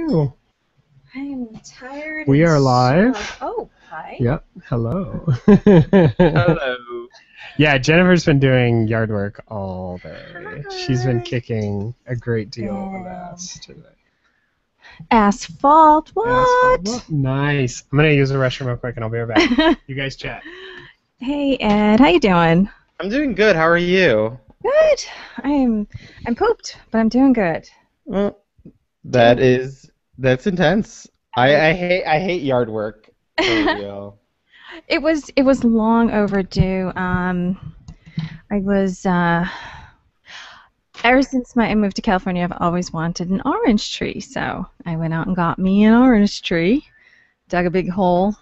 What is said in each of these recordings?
Ew. I'm tired. We and are live. Oh, hi. Yep. Hello. Hello. Yeah, Jennifer's been doing yard work all day. She's been Hi. kicking a great deal of Yeah. ass today. Asphalt. What? Asphalt. Nice. I'm gonna use the restroom real quick and I'll be right back. You guys chat. Hey, Ed. How you doing? I'm doing good. How are you? Good. I'm pooped, but I'm doing good. Well, that's intense. I hate yard work. For real. It was long overdue. I was ever since I moved to California, I've always wanted an orange tree, so I went out and got me an orange tree, dug a big hole,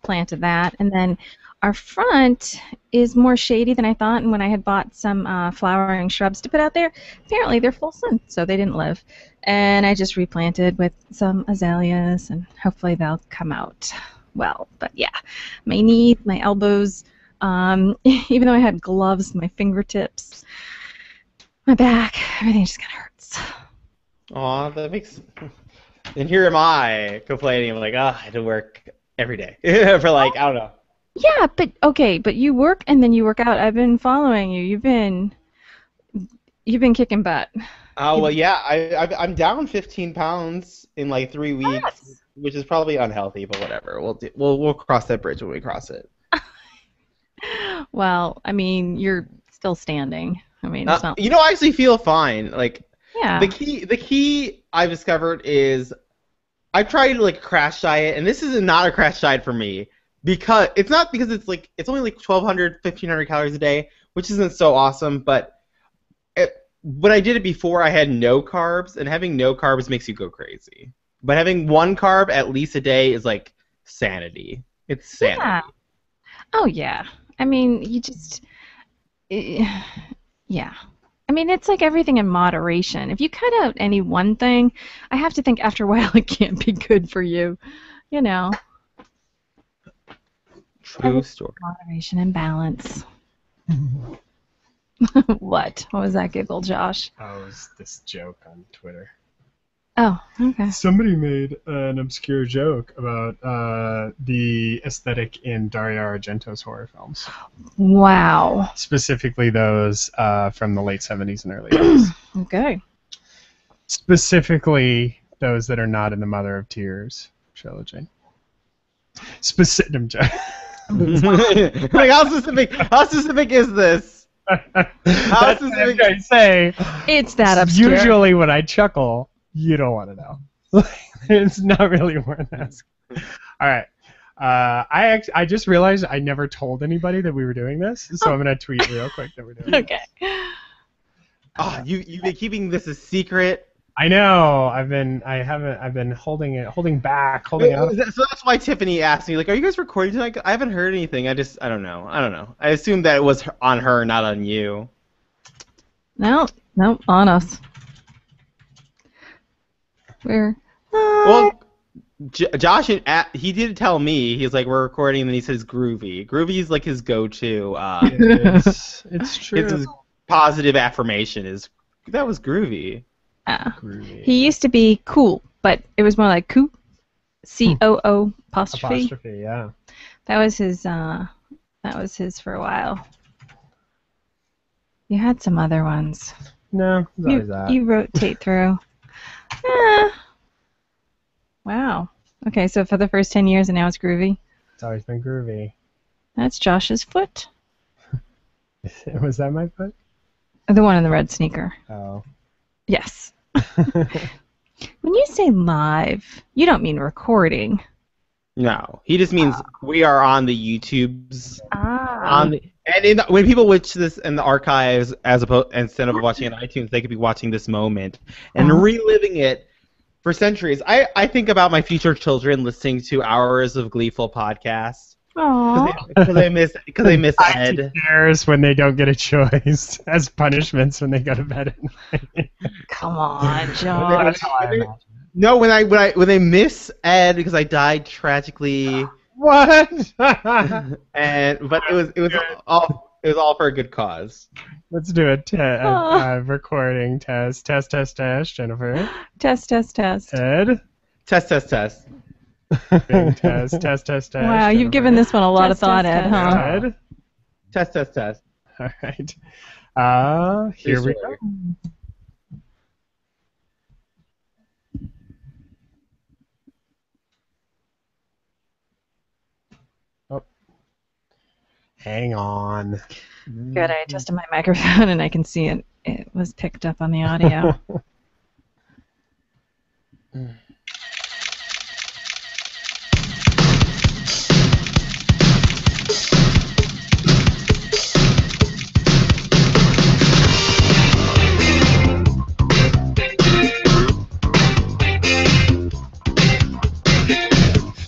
planted that, and then our front is more shady than I thought, and when I had bought some flowering shrubs to put out there, apparently they're full sun, so they didn't live. And I just replanted with some azaleas, and hopefully they'll come out well. But yeah, my knees, my elbows, even though I had gloves, my fingertips, my back, everything just kind of hurts. Aw, that makes. And here am I complaining. I'm like, I had to work every day for like I don't know. Yeah, but okay, but you work and then you work out. I've been following you. You've been kicking butt. Oh well, yeah. I'm down 15 pounds in like 3 weeks, Yes. which is probably unhealthy, but whatever. We'll cross that bridge when we cross it. Well, I mean, you're still standing. I mean, it's not. I actually feel fine. Like Yeah. the key I've discovered is I've tried like a crash diet, and this is not a crash diet for me. Because it's not because it's only like 1,200, 1,500 calories a day, which isn't so awesome. But when I did it before, I had no carbs, and having no carbs makes you go crazy. But having one carb at least a day is like sanity. It's sanity. Yeah. Oh yeah. I mean, yeah. I mean, it's like everything in moderation. If you cut out any one thing, I have to think after a while it can't be good for you. You know. True story. Moderation and balance. What? What was that giggle, Josh? Oh, it was this joke on Twitter. Oh, okay. Somebody made an obscure joke about the aesthetic in Dario Argento's horror films. Wow. Specifically those from the late 70s and early 80s. Okay. Specifically those that are not in the Mother of Tears trilogy. Like how specific is this? How That's what I'm trying to say. It's that obscure. Usually when I chuckle, you don't want to know. It's not really worth asking. All right. I just realized I never told anybody that we were doing this, so I'm gonna tweet real quick that we're doing it. Okay. Oh, you've been keeping this a secret. I know. I've been holding back. So that's why Tiffany asked me, like, are you guys recording tonight? I haven't heard anything. I don't know. I assumed that it was on her, not on you. No, on us. Well, Josh, he did tell me, he's like, we're recording, and then he says groovy. Groovy is like his go-to. It's true. It's his positive affirmation is, that was groovy. Groovy. He used to be cool, but it was more like coo, C-O-O apostrophe. Apostrophe, yeah. That was his for a while. You had some other ones. No, it's always that. You rotate through. Wow. Okay, so for the first 10 years and now it's groovy. It's always been groovy. That's Josh's foot. Was that my foot? The one in the red sneaker. Oh. Yes. When you say live, you don't mean recording. No, he just means we are on the YouTubes. Ah. When people watch this in the archives, instead of watching it on iTunes, they could be watching this moment and reliving it for centuries. I think about my future children listening to hours of gleeful podcasts. Aww. Because they miss Ed. Tears when they don't get a choice as punishments when they go to bed at night. Come on, Josh. No, when they miss Ed because I died tragically. What? But it It was all for a good cause. Let's do a recording test. Test, Jennifer. Test. Ed. Test. Bing, test. Wow, you've given this one a lot of thought, Ed, huh? Ed. Test. All right. Here we go. Oh. Hang on. Good, I tested my microphone and I can see it. It was picked up on the audio.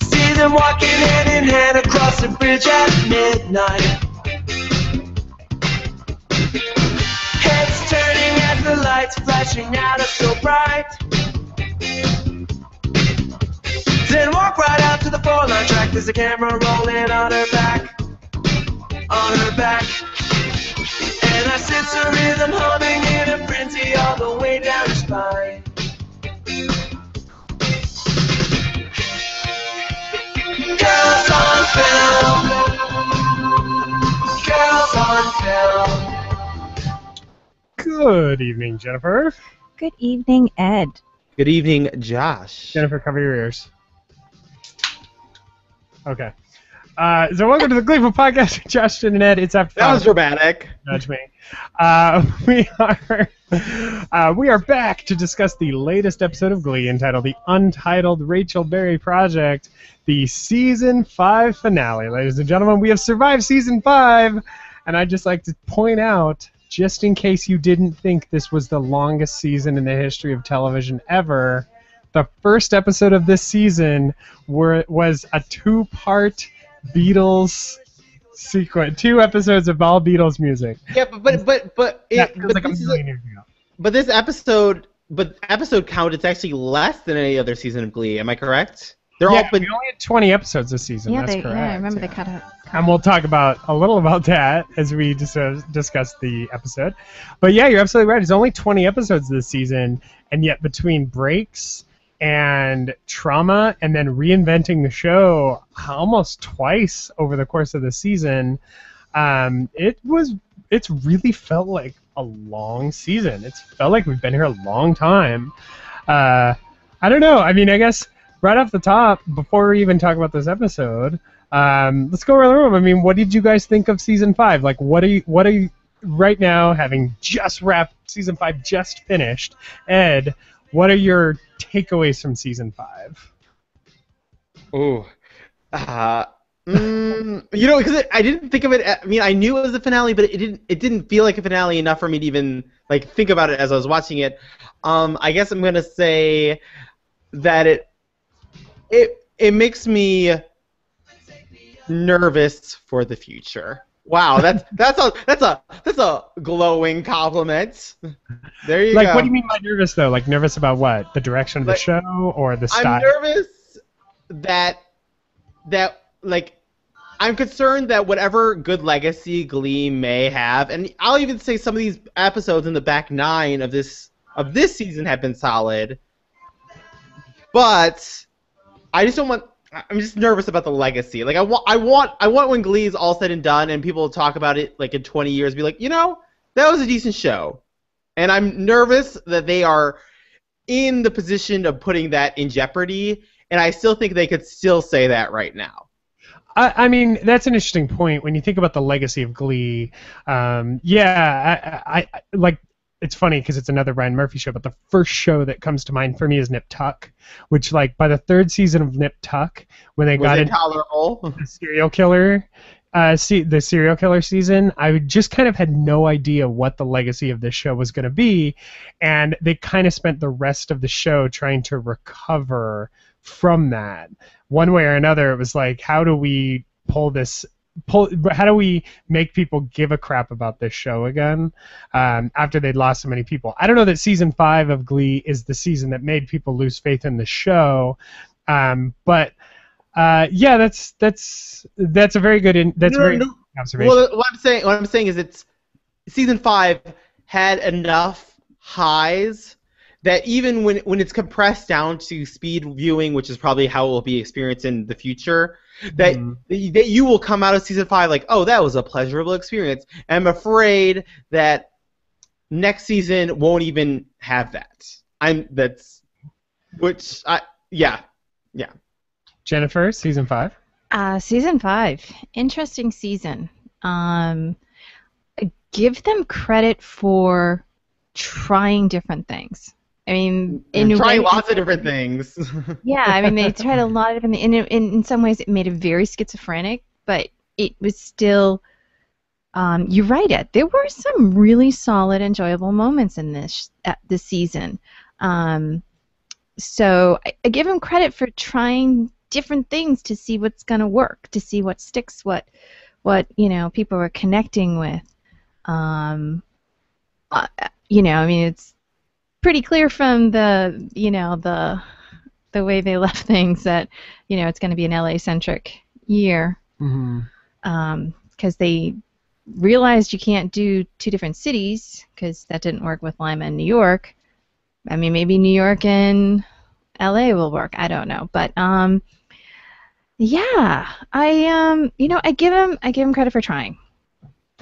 See them walking hand in hand across the bridge at midnight. Heads turning as the lights flashing out are so bright. Then walk right out to the four-line track. There's a camera rolling on her back. On her back. And I sense a rhythm humming in a frenzy all the way down her spine. Girls on film. Girls on film. Good evening, Jennifer. Good evening, Ed. Good evening, Josh. Jennifer, cover your ears. Okay. So welcome to the Gleeful Podcast with Josh and Ed. It's after That was dramatic. Judge me. We are back to discuss the latest episode of Glee entitled The Untitled Rachel Berry Project, the Season 5 finale. Ladies and gentlemen, we have survived Season 5, and I'd just like to point out, just in case you didn't think this was the longest season in the history of television ever, the first episode of this season was a two-part Beatles sequence, 2 episodes of all Beatles music. Yeah, but this episode count, it's actually less than any other season of Glee. Am I correct? They're all been. We only had 20 episodes this season. Yeah, That's correct. I remember they cut out. And we'll talk a little about that as we discuss the episode. But yeah, you're absolutely right. It's only 20 episodes this season, and yet between breaks and trauma and then reinventing the show almost twice over the course of the season, it's really felt like a long season. It's felt like we've been here a long time. I don't know. I mean, I guess right off the top, before we even talk about this episode, let's go around the room. I mean, what did you guys think of Season 5? Like, what are you right now, having just wrapped Season 5, just finished? Ed, what are your takeaways from Season 5? Ooh. Because I didn't think of it. I mean, I knew it was a finale, but it didn't feel like a finale enough for me to even like think about it as I was watching it. I guess I'm gonna say that it makes me nervous for the future. Wow, that's a glowing compliment. There you go. Like, what do you mean by nervous though? Like, nervous about what? The direction of the show or the style? I'm nervous that I'm concerned that whatever good legacy Glee may have, and I'll even say some of these episodes in the back 9 of this season have been solid, but I just don't want. I'm just nervous about the legacy. Like I want when Glee is all said and done and people talk about it like in 20 years, be like, that was a decent show, and I'm nervous that they are in the position of putting that in jeopardy, and I still think they could still say that right now. I mean, that's an interesting point when you think about the legacy of Glee. I like. It's funny because it's another Ryan Murphy show, but the first show that comes to mind for me is Nip Tuck, which, like, by the 3rd season of Nip Tuck, when they got into the serial killer, the serial killer season, I just kind of had no idea what the legacy of this show was going to be, and they kind of spent the rest of the show trying to recover from that. One way or another, it was like, how do we how do we make people give a crap about this show again after they'd lost so many people? I don't know that Season 5 of Glee is the season that made people lose faith in the show, but yeah, that's a very good. observation. Well, what I'm saying is it's season 5 had enough highs that even when it's compressed down to speed viewing, which is probably how it will be experienced in the future, that you will come out of season 5 like, oh, that was a pleasurable experience. And I'm afraid that next season won't even have that. Yeah. Jennifer, season 5. Season 5, interesting season. Give them credit for trying different things. I mean, trying lots of different things. Yeah, I mean, they tried a lot of different. In some ways, it made it very schizophrenic, but it was still. You're right, Ed. There were some really solid, enjoyable moments in this season. So I give them credit for trying different things to see what's going to work, to see what sticks, what people are connecting with. I mean, it's pretty clear from the way they left things that it's going to be an LA-centric year. Because they realized you can't do 2 different cities because that didn't work with Lima and New York. I mean, maybe New York and LA will work. I don't know, but yeah, I give him credit for trying.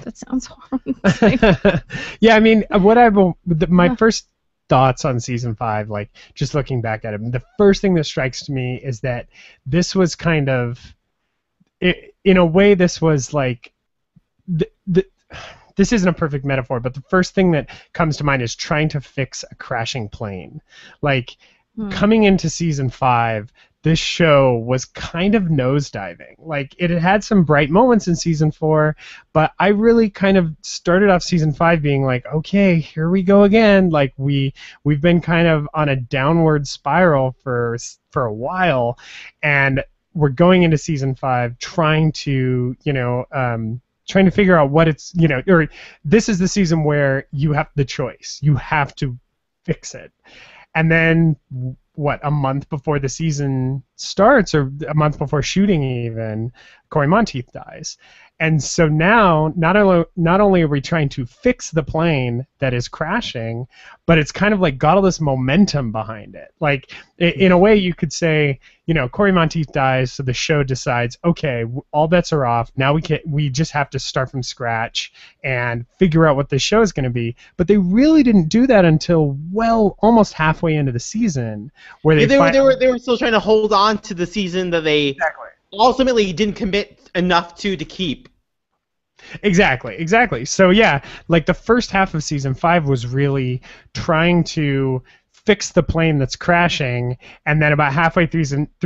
That sounds horrible. Yeah, I mean, my first thoughts on season 5, like just looking back at it, the first thing that strikes me is that this was kind of, in a way, this was like this isn't a perfect metaphor, but the first thing that comes to mind is trying to fix a crashing plane. Like, coming into season 5, this show was kind of nosediving. Like, it had some bright moments in season 4, but I really kind of started off season 5 being like, okay, here we go again. Like, we've been kind of on a downward spiral for a while, and we're going into season 5 trying to, trying to figure out what it's, or this is the season where you have the choice. You have to fix it. And then, a month before the season starts, or a month before shooting even, Cory Monteith dies. And so now, not only are we trying to fix the plane that is crashing, but it's kind of like got all this momentum behind it. Like, in a way, you could say, Cory Monteith dies, so the show decides, okay, all bets are off. Now we just have to start from scratch and figure out what the show is going to be. But they really didn't do that until almost halfway into the season, where they were still trying to hold on to the season that they ultimately didn't commit enough to keep. Exactly. So yeah, like the first half of season 5 was really trying to fix the plane that's crashing, and then about halfway through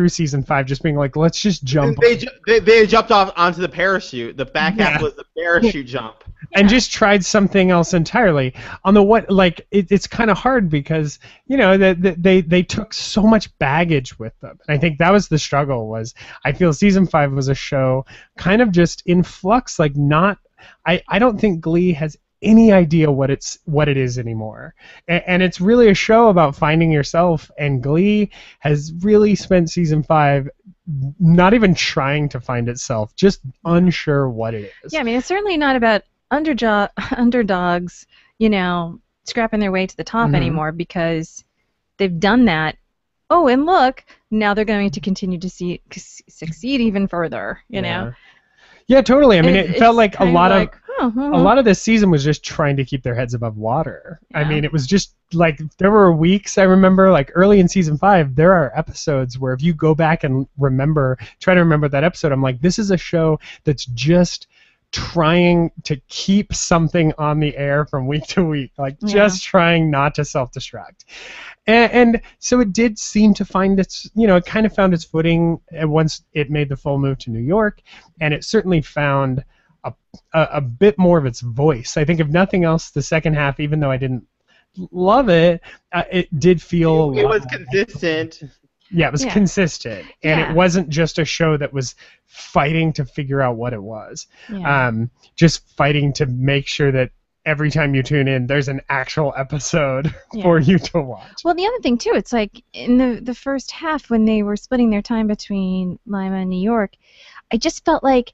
season 5, just being like, let's just jump. They jumped off onto the parachute. The back half was the parachute jump. And just tried something else entirely. On the it's kind of hard because they took so much baggage with them, and I think that was the struggle. Was I feel season 5 was a show kind of just in flux, like not. I don't think Glee has any idea what it is anymore, and it's really a show about finding yourself. And Glee has really spent season 5 not even trying to find itself, just unsure what it is. Yeah, I mean, it's certainly not about underdogs, scrapping their way to the top anymore, because they've done that. Oh, and look, now they're going to continue to succeed even further, know? Yeah, totally. I mean, it felt like a lot of this season was just trying to keep their heads above water. Yeah. I mean, it was just like there were weeks, I remember, like early in season 5, there are episodes where if you go back and try to remember that episode, I'm like, this is a show that's just trying to keep something on the air from week to week, just trying not to self-destruct. And so it did seem to find its, it kind of found its footing once it made the full move to New York, and it certainly found a bit more of its voice. I think if nothing else, the second half, even though I didn't love it, it did feel it was consistent. Yeah, it was consistent, and it wasn't just a show that was fighting to figure out what it was. Yeah. Just fighting to make sure that every time you tune in, there's an actual episode for you to watch. Well, the other thing, too, it's like in the first half when they were splitting their time between Lima and New York, I just felt like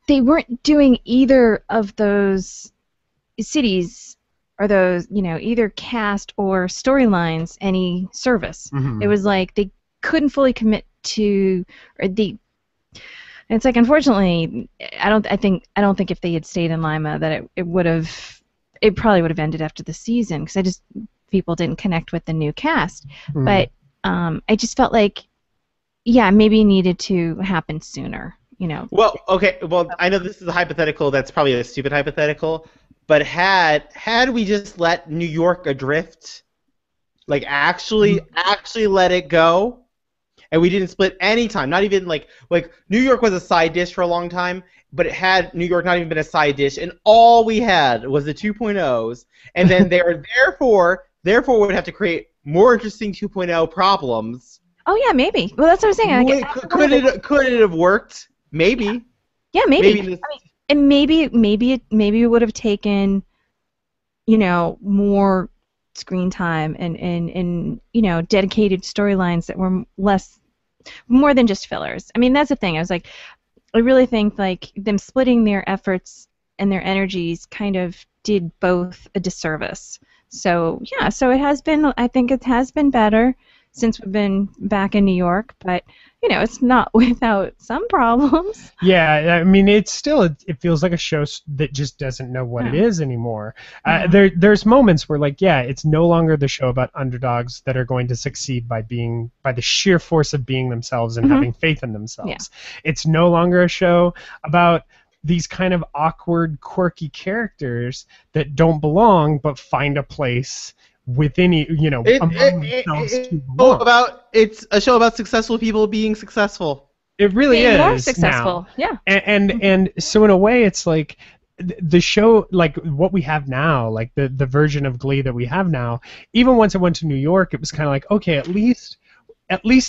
they weren't doing either of those cities or those, either cast or storylines any service. Mhm. It was like they couldn't fully commit to, or it's like, unfortunately, I don't think if they had stayed in Lima that it probably would have ended after the season, because people didn't connect with the new cast. Mhm. But I just felt like, yeah, maybe it needed to happen sooner. Well, okay. Well, I know this is a hypothetical. That's probably a stupid hypothetical. But had we just let New York adrift, like actually let it go, and we didn't split any time, not even like New York was a side dish for a long time, but it had New York not even been a side dish, and all we had was the 2.0s, and then they were therefore would have to create more interesting 2.0 problems. Oh yeah, maybe. Well, that's what I'm saying. Could it have worked? Maybe. Yeah, maybe. Maybe And maybe it would have taken, more screen time and dedicated storylines that were more than just fillers. I mean, that's the thing. I really think like them splitting their efforts and their energies kind of did both a disservice. So yeah, I think it has been better since we've been back in New York, but it's not without some problems. Yeah, I mean, it feels like a show that just doesn't know what it is anymore. There's moments where, like, yeah, it's no longer the show about underdogs that are going to succeed by the sheer force of being themselves and having faith in themselves. Yeah. It's no longer a show about these kind of awkward, quirky characters that don't belong but find a place within among themselves to belong. It's a show about successful people being successful. It really is more successful. Now. Yeah. And so in a way, it's like the show, like what we have now, like the version of Glee that we have now. Even once I went to New York, it was kind of like, okay, at least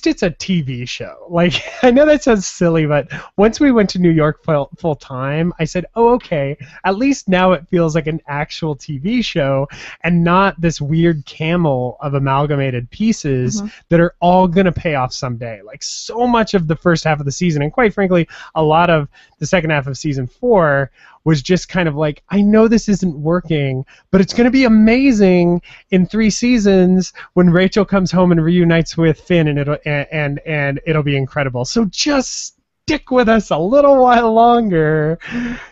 it's a TV show. Like, I know that sounds silly, but once we went to New York full time, I said, oh, okay, at least now it feels like an actual TV show and not this weird camel of amalgamated pieces that are all going to pay off someday. Like, so much of the first half of the season, and quite frankly, a lot of the second half of season 4 was just kind of like, I know this isn't working, but it's going to be amazing in 3 seasons when Rachel comes home and reunites with Finn, and it'll be incredible. So just stick with us a little while longer.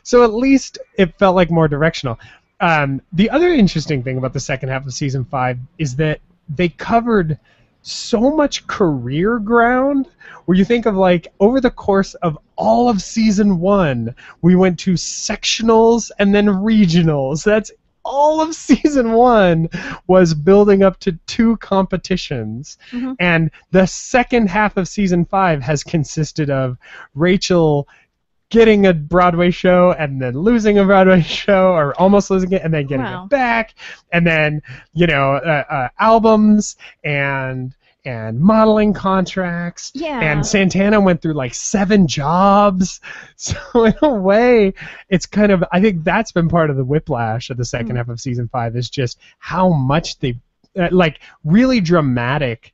So at least it felt like more directional. The other interesting thing about the second half of season 5 is that they covered so much career ground, where you think of, like, over the course of all of season 1, we went to sectionals and then regionals. That's all of season 1 was building up to 2 competitions. And the second half of season 5 has consisted of Rachel getting a Broadway show and then losing a Broadway show, or almost losing it and then getting it back, and then albums and modeling contracts. Yeah. And Santana went through like 7 jobs. So in a way, it's kind of, I think that's been part of the whiplash of the second half of season 5, is just how much they like really dramatic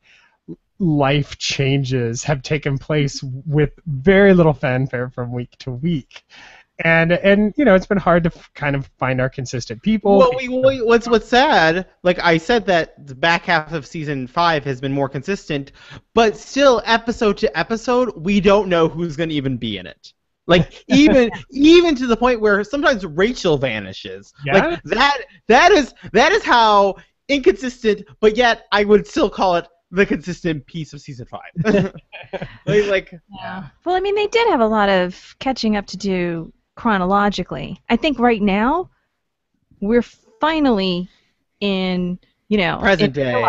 life changes have taken place with very little fanfare from week to week. And it's been hard to kind of find our consistent people. Well, what's sad, like I said, that the back half of season 5 has been more consistent, but still, episode to episode, we don't know who's going to even be in it. Like, even to the point where sometimes Rachel vanishes. Yeah? Like that is how inconsistent, but yet I would still call it the consistent piece of season 5. Yeah. Well, I mean, they did have a lot of catching up to do chronologically. I think right now we're finally in, present day.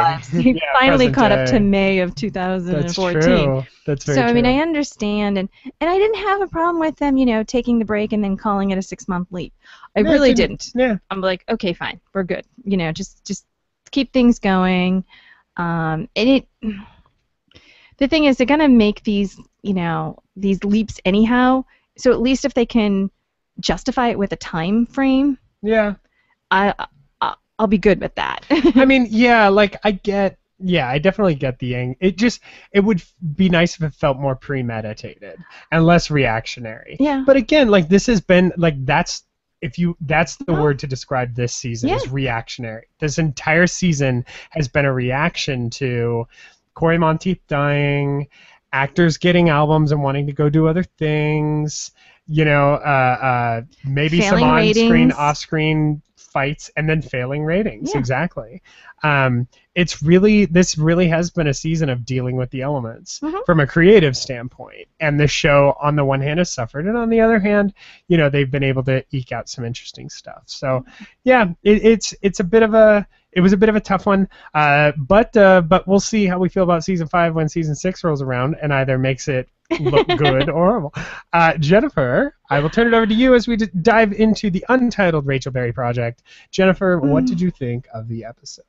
Finally caught up to May of 2014. That's true. That's very true. I mean, I understand, and I didn't have a problem with them, taking the break and then calling it a 6-month leap. I really didn't. Yeah. I'm like, okay, fine, we're good. Just keep things going. And the thing is, they're gonna make these leaps anyhow. So at least if they can justify it with a time frame, yeah, I'll be good with that. I mean, yeah, like I get Yeah, I definitely get the it would be nice if it felt more premeditated and less reactionary. Yeah. But again, like this has been like that's the Huh? word to describe this season is Yeah. reactionary. This entire season has been a reaction to Corey Monteith dying, actors getting albums and wanting to go do other things, maybe some Failing on-screen, ratings. off-screen fights, and then failing ratings. Yeah. Exactly. This really has been a season of dealing with the elements Mhm. from a creative standpoint. And the show, on the one hand, has suffered, and on the other hand, they've been able to eke out some interesting stuff. So, yeah, it was a bit of a tough one, but we'll see how we feel about season 5 when season 6 rolls around and either makes it look good or horrible. Jennifer, I will turn it over to you as we dive into the untitled Rachel Berry project. Jennifer, what did you think of the episode?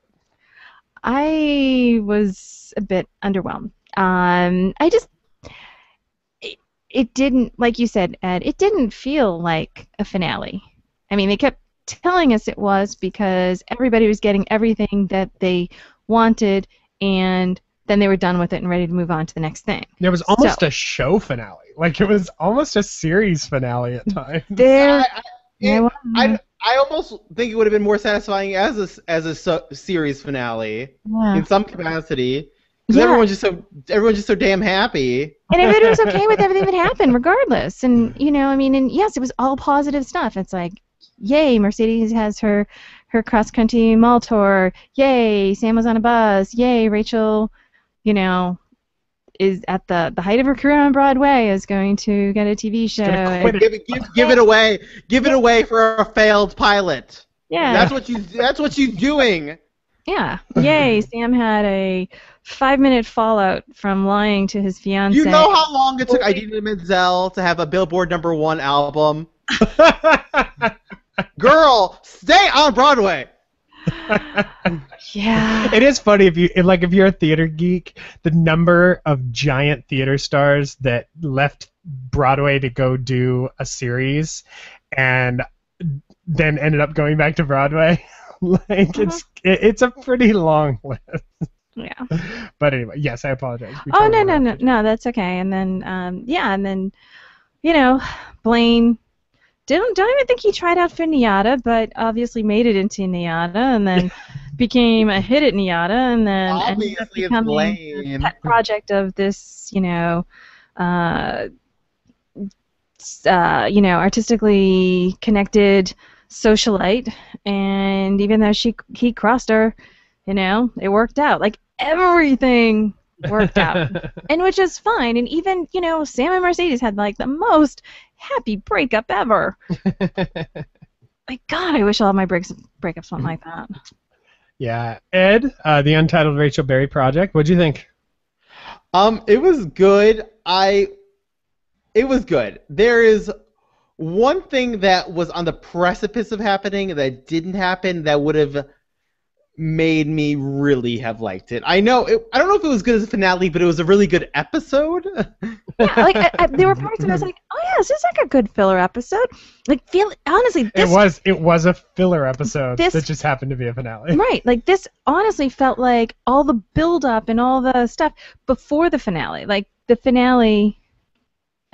I was a bit underwhelmed. It didn't, like you said, Ed, it didn't feel like a finale. I mean, they kept telling us it was because everybody was getting everything that they wanted, and then they were done with it and ready to move on to the next thing. There was almost a show finale. Like, it was almost a series finale at times. There, I almost think it would have been more satisfying as a series finale yeah. in some capacity. Because Yeah. everyone's just so damn happy. And everybody was okay with everything that happened, regardless. And and yes, it was all positive stuff. It's like, yay, Mercedes has her cross country mall tour. Yay, Sam was on a bus. Yay, Rachel, is at the height of her career on Broadway, is going to get a TV show. gonna quit And- Give it away. Give it away for a failed pilot. yeah. That's what she's doing. Yeah. Yay, Sam had a 5-minute fallout from lying to his fiance. You know how long it took Idina Menzel to have a Billboard #1 album? Girl, stay on Broadway. Yeah. It is funny if you're a theater geek, the number of giant theater stars that left Broadway to go do a series and then ended up going back to Broadway. It's a pretty long list. Yeah. But anyway, yes, I apologize. Oh no, that's okay. And then Blaine don't even think he tried out for NYADA, but obviously made it into NYADA, and then became a hit at NYADA, and then ended up Obviously, it's becoming Blaine. the pet project of this artistically connected socialite. And even though he crossed her, it worked out. Like, everything worked out, and which is fine. And even Sam and Mercedes had like the most happy breakup ever. Like, God, I wish all my breakups went like that. Yeah, Ed, the Untitled Rachel Berry project. What'd you think? It was good. It was good. There is one thing that was on the precipice of happening that didn't happen that would have made me really have liked it. I don't know if it was good as a finale, but it was a really good episode. Yeah, like there were parts where I was like, oh yeah, this is like a good filler episode. Like, honestly, this It was a filler episode this- that just happened to be a finale. right, like this honestly felt like all the build up and all the stuff before the finale. Like the finale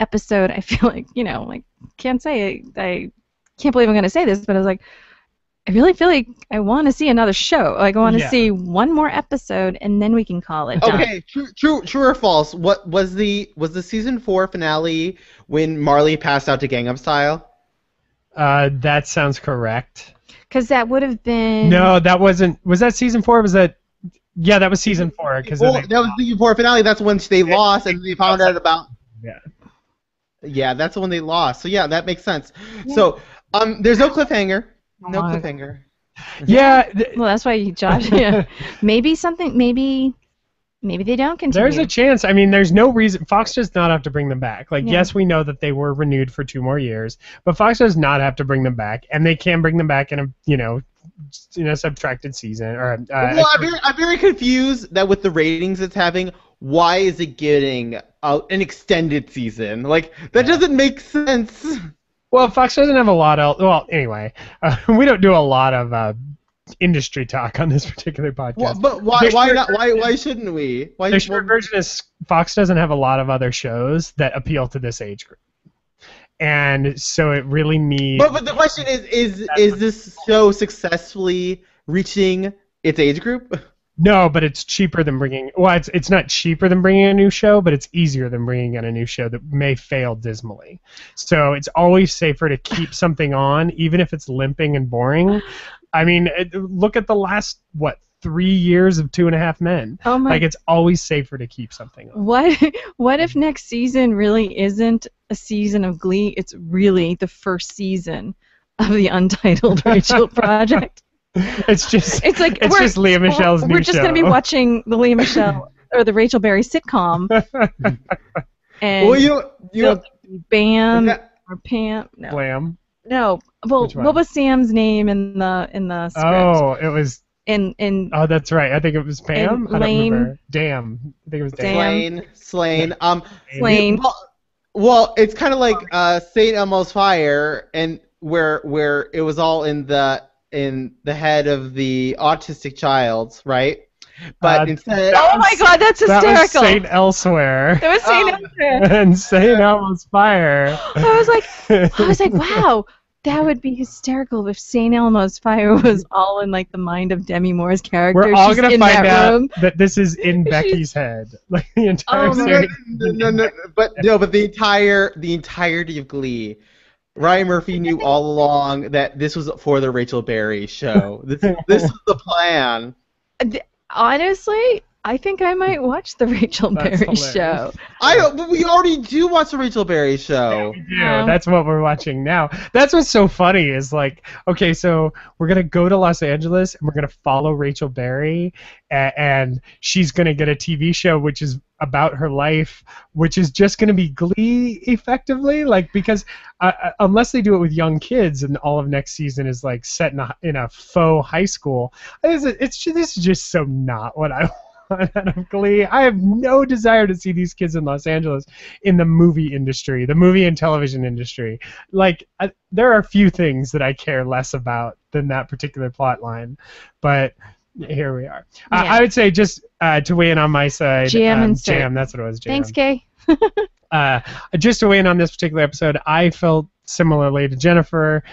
episode, I feel like, can't say I can't believe I'm going to say this, but I was like, I really feel like I want to see another show. Like, I want to Yeah. see one more episode, and then we can call it done. Okay, true or false? What was the season 4 finale when Marley passed out to Gangnam Style? That sounds correct. Because that would have been... No, that wasn't. Was that season 4? Was that? Yeah, that was season 4. Because That was the season 4 finale. That's when they lost, and they found out about. Yeah. Yeah, that's the one they lost. So yeah, that makes sense. So there's no cliffhanger. No Oh. cliffhanger. Yeah. Well, that's why Josh... Yeah. Maybe they don't continue. There's a chance. I mean, there's no reason. Fox does not have to bring them back. Like, Yeah. yes, we know that they were renewed for 2 more years, but Fox does not have to bring them back, and they can bring them back in a subtracted season. Or Well, I'm very confused that with the ratings it's having, why is it getting an extended season? Like, that doesn't make sense. well, Fox doesn't have a lot of. Well, anyway, we don't do a lot of industry talk on this particular podcast. Well, but why not? Why shouldn't we? Why? The short version is Fox doesn't have a lot of other shows that appeal to this age group, and so it really needs. But the question is this show successfully reaching its age group? No, but it's cheaper than bringing. Well, it's not cheaper than bringing a new show, but it's easier than bringing in a new show that may fail dismally. So it's always safer to keep something on, even if it's limping and boring. I mean, look at the last 3 years of 2.5 Men. Oh my! Like, it's always safer to keep something on. What if next season really isn't a season of Glee? It's really the first season of the Untitled Rachel Project. It's just Leah Michelle's new show. We're just going to be watching the Leah Michelle or the Rachel Berry sitcom. And Well, Bam or Pam. No. Blam. No. Well, what was Sam's name in the script? Oh, it was. Oh, that's right. I think it was Pam. I don't remember. Damn. I think it was Damn. Slain. Slain. Well, it's kind of like St. Elmo's Fire, and where it was all in the head of the autistic child, right? But instead, oh my God, that's hysterical. That was Saint Elsewhere. It was Saint Elsewhere. And Saint Elmo's Fire. I was like, wow, that would be hysterical if Saint Elmo's Fire was all in like the mind of Demi Moore's character. We're all gonna find out room. that this is in Becky's head, like the entire series. But the entirety of Glee. Ryan Murphy knew all along that this was for the Rachel Berry show. This is the plan. Honestly, I think I might watch the Rachel Berry show. But we already do watch the Rachel Berry show. Yeah, we do. That's what we're watching now. That's what's so funny is like, okay, so we're gonna go to Los Angeles and we're gonna follow Rachel Berry, and she's gonna get a TV show which is about her life, which is just gonna be Glee, effectively, like because unless they do it with young kids and all of next season is like set in a faux high school, this is just so not what I want out of Glee. I have no desire to see these kids in Los Angeles in the movie industry, the movie and television industry. Like, there are a few things that I care less about than that particular plot line, but here we are. Yeah. I would say just to weigh in on my side, Jam, that's what it was, Jam. Thanks, Kay. Just to weigh in on this particular episode, I felt similarly to Jennifer.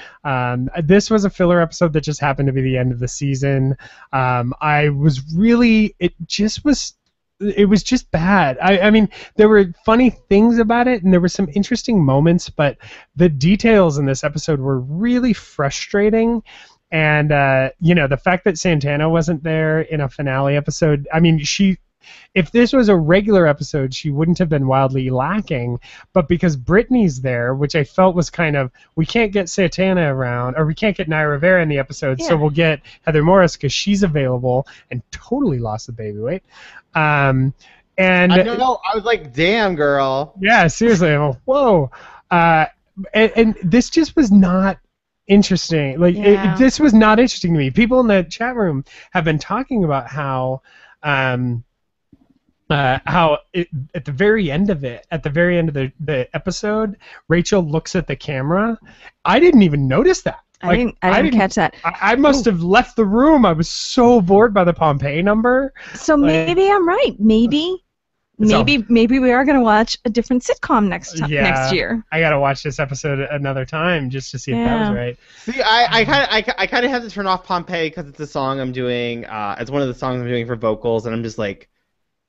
This was a filler episode that just happened to be the end of the season. It was just bad. I mean, there were funny things about it, and there were some interesting moments, but the details in this episode were really frustrating. And, the fact that Santana wasn't there in a finale episode, I mean, if this was a regular episode, she wouldn't have been wildly lacking, but because Brittany's there, which I felt was kind of, we can't get Santana around, or we can't get Naya Rivera in the episode, so we'll get Heather Morris because she's available and totally lost the baby weight. And I know, I was like, damn, girl. Yeah, seriously, I'm like, whoa. And this just was not interesting. Like, this was not interesting to me. People in the chat room have been talking about how at the very end of the episode, Rachel looks at the camera. I didn't even notice that. I didn't catch that. I must have left the room. I was so bored by the Pompeii number. So maybe I'm right. Maybe we are going to watch a different sitcom next year. I got to watch this episode another time just to see if that was right. See, I kind of have to turn off Pompeii because it's a song I'm doing. It's one of the songs I'm doing for vocals, and I'm just like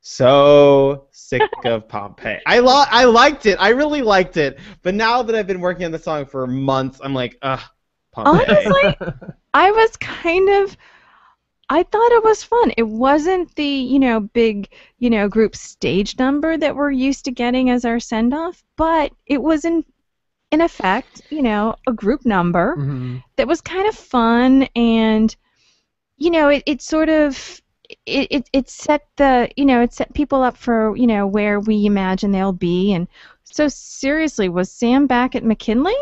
so sick of Pompeii. I liked it. I really liked it. But now that I've been working on the song for months, I'm like, ugh, Pompeii. Honestly, I thought it was fun. It wasn't the, big, group stage number that we're used to getting as our send-off, but it was in effect, a group number that was kind of fun, and, it sort of, it set it set people up for, where we imagine they'll be. And so seriously, was Sam back at McKinley?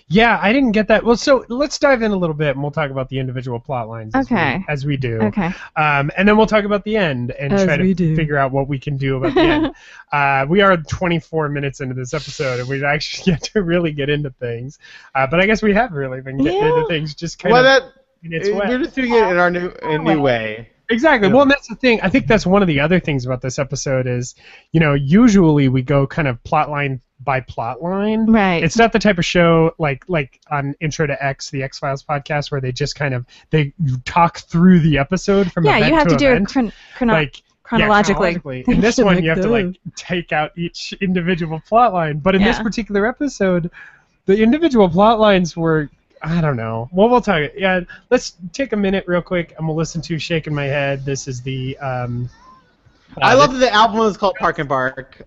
Yeah, I didn't get that. Well, so let's dive in a little bit, and we'll talk about the individual plot lines as we do. Okay. And then we'll talk about the end and try to figure out what we can do about the end. We are 24 minutes into this episode, and we've actually yet to really get into things. But I guess we have really been getting into things. Just kind of. And it's wet. We're just doing it in our new way. Exactly. Yeah. Well, and that's the thing. I think that's one of the other things about this episode is, usually we go kind of plot line by plot line. Right. It's not the type of show like on Intro to X, the X-Files podcast, where they just kind of they talk through the episode from event you have to do event. it Like, chronologically. In this one, you have to Like like take out each individual plot line. But in this Yeah. particular episode, the individual plot lines were, I don't know. Well, we'll talk. Yeah, let's take a minute real quick, and we'll listen to "Shaking My Head." This is the. I love that the album is called Park and Bark.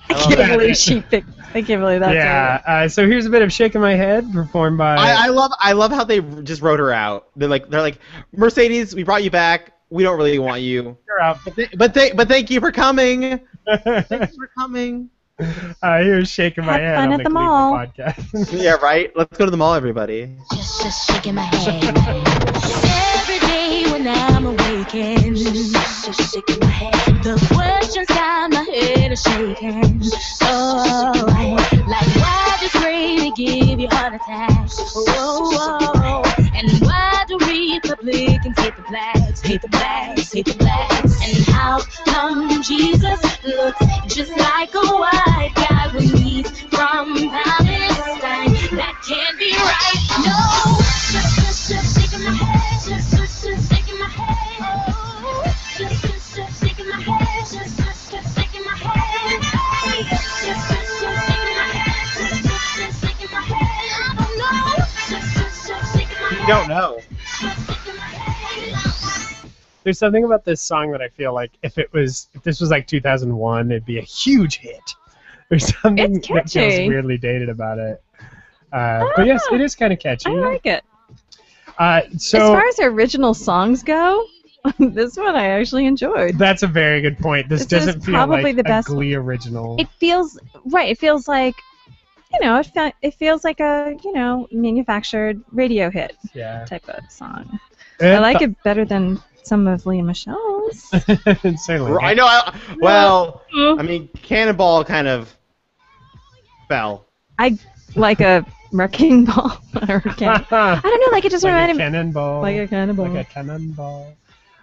I can't believe she picked. I can't believe that's right. Yeah. So here's a bit of "Shaking My Head" performed by. I love how they just wrote her out. They're like Mercedes, we brought you back. We don't really want you. You're out. But thank you for coming. Thank you for coming. Here's "Shaking My Have Head" fun on at the the Gleeful mall. podcast. Yeah, right. Let's go to the mall, everybody. Just shaking my head. Every day when I'm awakened, just shaking my head. The questions got my head a shaking. Oh, like why do gravy give you heart attacks? Oh, and why do Republicans hate the blacks, hate the blacks, hate the blacks? And how come Jesus looks just like a white guy when he's from Palestine? That can't be right. No, just shaking my head, just shaking my head. Oh, just shaking my head, just shaking my head. Just shaking my head, just shaking my head. I don't know, just shaking my head. You don't know. There's something about this song that I feel like if this was like 2001, it'd be a huge hit. There's something It's that feels catchy. weirdly dated about it. But yes, it is kind of catchy. I like it. So As far as original songs go, this one I actually enjoyed. that's a very good point. This This is doesn't feel probably like the best a Glee original. It feels right. It feels like, it feels like a manufactured radio hit Yeah. type of song. I like it better than some of Leah Michelle's. it. Certainly. I know. I mean, Cannonball kind of fell. I like a wrecking ball. I don't know. Like it just like a reminded me. cannonball. Like a cannonball. Like a cannonball.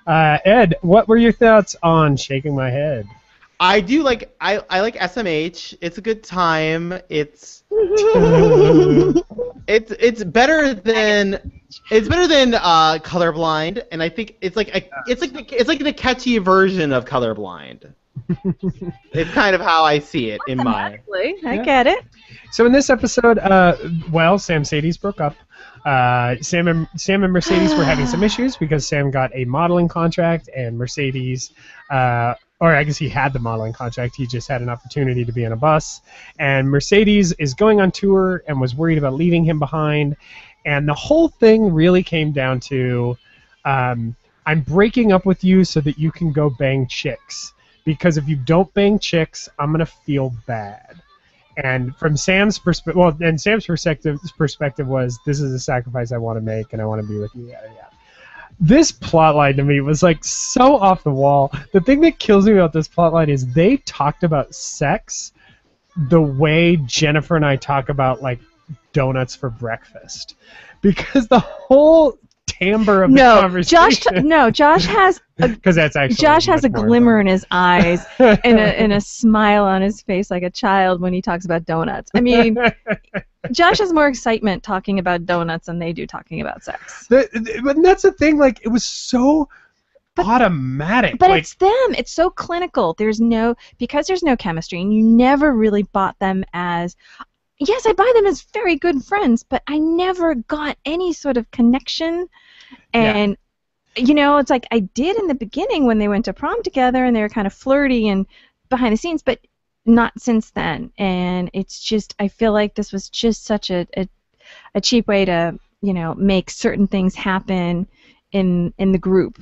Ed, what were your thoughts on "Shaking My Head"? I do like I like SMH. It's a good time. It's better than Colorblind, and I think it's like the catchy version of Colorblind. It's kind of how I see it in my. Exactly. I Yeah. get it. So in this episode, Sam Sadie's broke up. Sam and Mercedes were having some issues because Sam got a modeling contract and Mercedes, or I guess he had the modeling contract. He just had an opportunity to be on a bus. And Mercedes is going on tour and was worried about leaving him behind. And the whole thing really came down to, I'm breaking up with you so that you can go bang chicks. Because if you don't bang chicks, I'm going to feel bad. And from Sam's perspective, Sam's perspective was, this is a sacrifice I want to make, and I want to be with you. Yada, yada. This plotline to me was like so off the wall. The thing that kills me about this plotline is they talked about sex the way Jennifer and I talk about like donuts for breakfast, because the whole timbre of the conversation. Josh has because that's actually Josh has a much more glimmer fun. in his eyes and a smile on his face like a child when he talks about donuts. I mean, Josh has more excitement talking about donuts than they do talking about sex. But that's the thing. Like, it was so automatic. But like, it's them. It's so clinical. Because there's no chemistry, and you never really bought them as. Yes, I buy them as very good friends, but I never got any sort of connection. And, it's like I did in the beginning when they went to prom together and they were kind of flirty and behind the scenes, but not since then. And it's just, I feel like this was just such a cheap way to, make certain things happen in the group.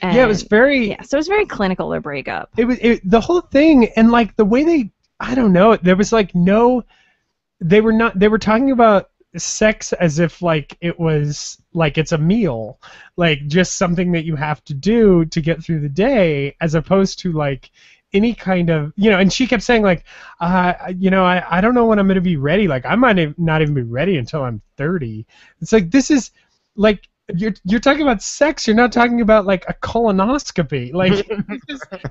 And, it was very. Yeah, so it was very clinical, their breakup. It was the whole thing, and like the way I don't know. There was like no. They were talking about sex as if like it was like it's a meal, like just something that you have to do to get through the day, as opposed to like any kind of, and she kept saying like, I don't know when I'm going to be ready. Like I might not even be ready until I'm 30. It's like, this is like, you're talking about sex. You're not talking about like a colonoscopy. Like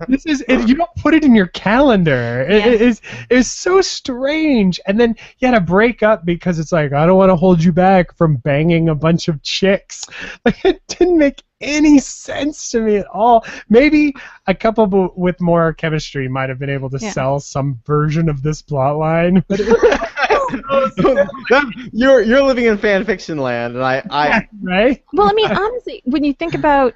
this is you don't put it in your calendar. It's so strange. And then you had to break up because it's like, I don't want to hold you back from banging a bunch of chicks. Like it didn't make any sense to me at all. Maybe a couple with more chemistry might have been able to sell some version of this plot line. But you're living in fan fiction land, and I right? Well, I mean, honestly, when you think about,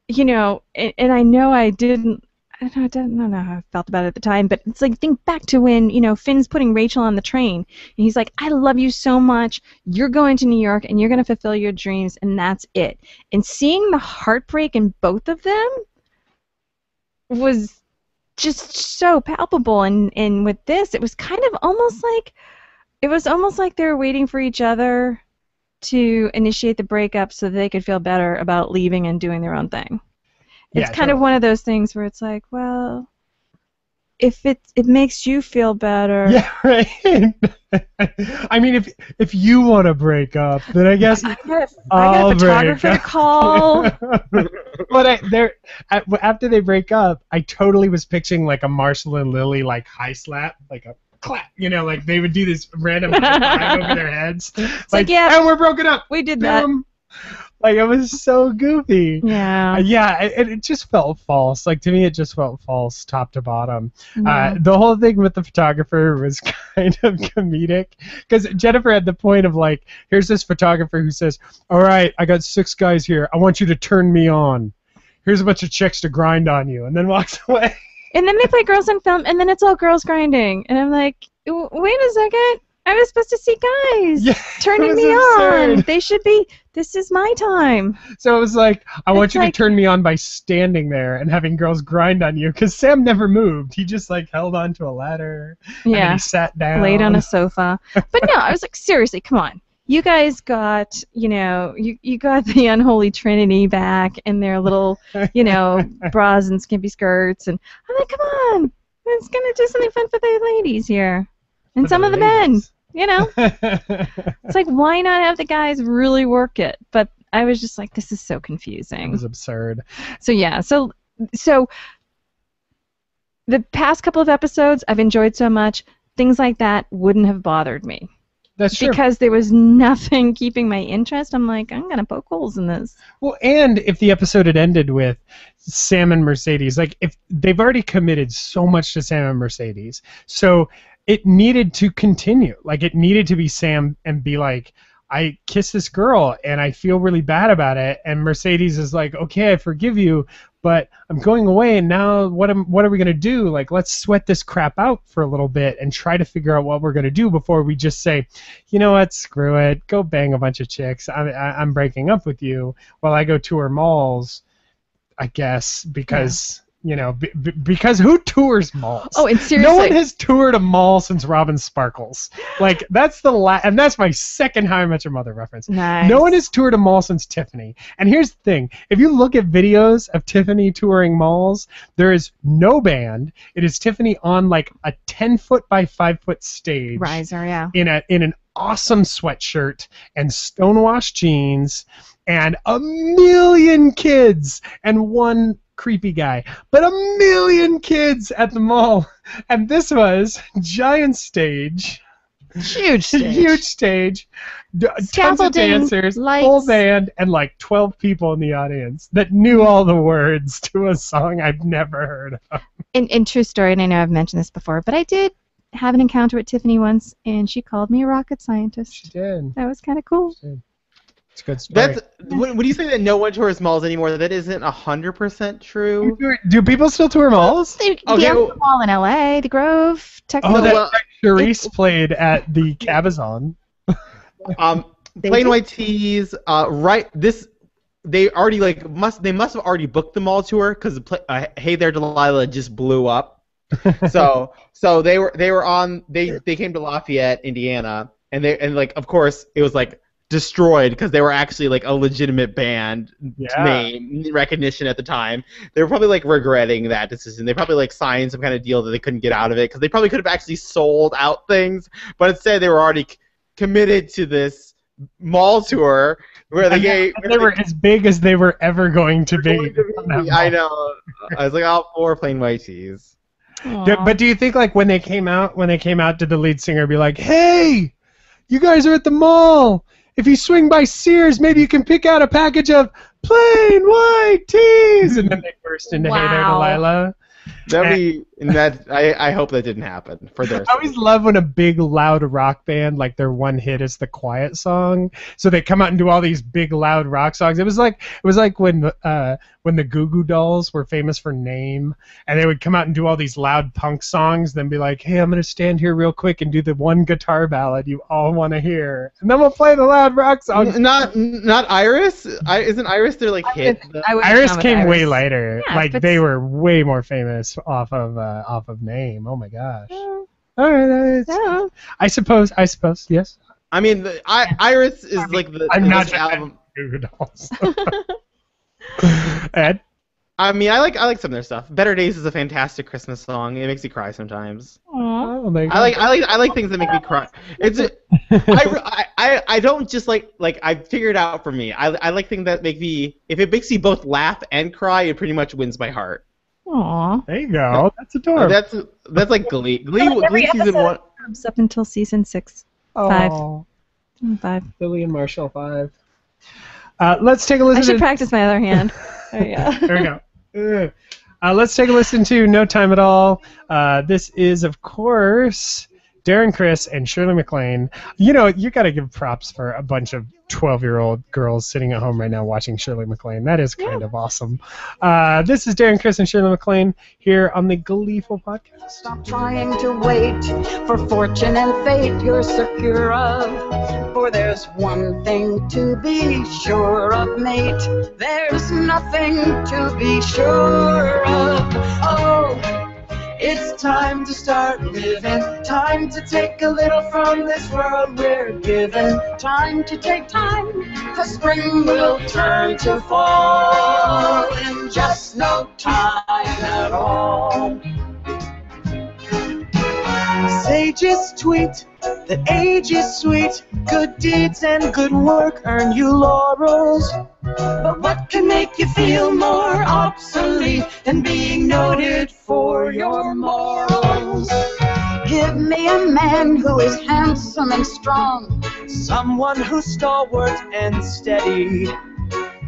and I know I don't know how I felt about it at the time, but it's like, think back to when, Finn's putting Rachel on the train, and he's like, I love you so much, you're going to New York, and you're going to fulfill your dreams, and that's it. And seeing the heartbreak in both of them was just so palpable, and with this, it was kind of almost like, they were waiting for each other to initiate the breakup so that they could feel better about leaving and doing their own thing. It's kind of one of those things where it's like, well, if it makes you feel better. Yeah, right. I mean, if you want to break up, then I guess I got a photographer to call. But after they break up, I totally was picturing like a Marshall and Lily like high slap, like a clap, like they would do this random flag over their heads. Like, yeah, and we're broken up. We did that. Like, it was so goofy. Yeah. It just felt false. Like, to me, it just felt false, top to bottom. Mm-hmm. The whole thing with the photographer was kind of comedic. Because Jennifer had the point of, like, here's this photographer who says, all right, I got 6 guys here. I want you to turn me on. Here's a bunch of chicks to grind on you. And then walks away. And then they play Girls on Film, and then it's all girls grinding. And I'm like, wait a second. I was supposed to see guys turning me on. They should be, this is my time. So it was like, I want you to turn me on by standing there and having girls grind on you. Because Sam never moved. He just like held onto a ladder. And then he sat down. Laid on a sofa. But no, I was like, seriously, come on. You guys got, you got the unholy trinity back in their little, bras and skimpy skirts. And I'm like, come on. It's going to do something fun for the ladies here. And some of the men. It's like, why not have the guys really work it? But I was just like, this is so confusing. It was absurd. So yeah, so the past couple of episodes I've enjoyed so much. Things like that wouldn't have bothered me. That's true. Because there was nothing keeping my interest. I'm like, I'm gonna poke holes in this. Well, and if the episode had ended with Sam and Mercedes, like if they've already committed so much to Sam and Mercedes, so it needed to continue. Like, it needed to be Sam and be like, I kissed this girl and I feel really bad about it. And Mercedes is like, okay, I forgive you, but I'm going away, and now what are we going to do? Like, let's sweat this crap out for a little bit and try to figure out what we're going to do before we just say, you know what, screw it, go bang a bunch of chicks. I'm breaking up with you while I go tour malls, I guess, because... because who tours malls? Oh, and seriously, no one has toured a mall since Robin Sparkles. Like, that's and that's my second How I Met Your Mother reference. Nice. No one has toured a mall since Tiffany. And here's the thing: if you look at videos of Tiffany touring malls, there is no band. It is Tiffany on like a 10-foot by 5-foot stage, riser, yeah, in an awesome sweatshirt and stonewashed jeans, and a million kids and one creepy guy, but a million kids at the mall. And this was giant stage, huge stage, tons of dancers, lights, full band, and like 12 people in the audience that knew all the words to a song I've never heard of. In true story, and I know I've mentioned this before, but I did have an encounter with Tiffany once, and she called me a rocket scientist. She did. That was kind of cool. It's a good story. When you say that no one tours malls anymore, that isn't 100% true. Do people still tour malls? The mall in LA, the Grove, Texas. Oh, that Charisse played at the Cabazon. Plain White Tees, right? They already they must have already booked the mall tour because Hey There Delilah just blew up. so they came to Lafayette, Indiana, and of course it was like destroyed because they were actually like a legitimate band name recognition at the time. They were probably like regretting that decision. They probably like signed some kind of deal that they couldn't get out of it because they probably could have actually sold out things, but instead they were already committed to this mall tour where they gave. They were as big as they were ever going to be. I know. I was like, all 4 plain white tees. But do you think like when they came out, did the lead singer be like, "Hey, you guys are at the mall. If you swing by Sears, maybe you can pick out a package of plain white tees," and then they burst into "Hey There, Delilah." I hope that didn't happen for their I always love when a big loud rock band, like their one hit is the quiet song, so they come out and do all these big loud rock songs. It was like when the Goo Goo Dolls were famous for Name, and they would come out and do all these loud punk songs, then be like, "Hey, I'm gonna stand here real quick and do the one guitar ballad you all want to hear, and then we'll play the loud rock songs." Not Iris. Isn't Iris their like hit? Iris came way later. Yeah, like they were way more famous off of Name. Oh my gosh. All right. I suppose. Yes. I mean, Iris is like the. I'm not album. Goo Goo Dolls. Ed? I mean, I like some of their stuff. Better Days is a fantastic Christmas song. It makes you cry sometimes. Oh, I like things that make me cry. I don't just like I figured out for me. I like things that make me, if it makes you both laugh and cry, it pretty much wins my heart. Aww. There you go. That's adorable. That's like Glee. Glee season 1. Up until season 6. 5. 5. Billy and Marshall 5. Let's take a listen. I should practice my other hand. There we go. Let's take a listen to No Time at All. This is, of course, Darren Criss and Shirley MacLaine. You know, you got to give props for a bunch of 12-year-old girls sitting at home right now watching Shirley MacLaine. That is kind of awesome. This is Darren Criss and Shirley MacLaine here on the Gleeful Podcast. Stop trying to wait for fortune and fate you're secure of. For there's one thing to be sure of, mate. There's nothing to be sure of. Oh, it's time to start living. Time to take a little from this world we're given. Time to take time, 'cause spring will turn to fall in just no time at all. Sages tweet that age is sweet. Good deeds and good work earn you laurels. But what can make you feel more obsolete than being noted for your morals? Give me a man who is handsome and strong, someone who's stalwart and steady.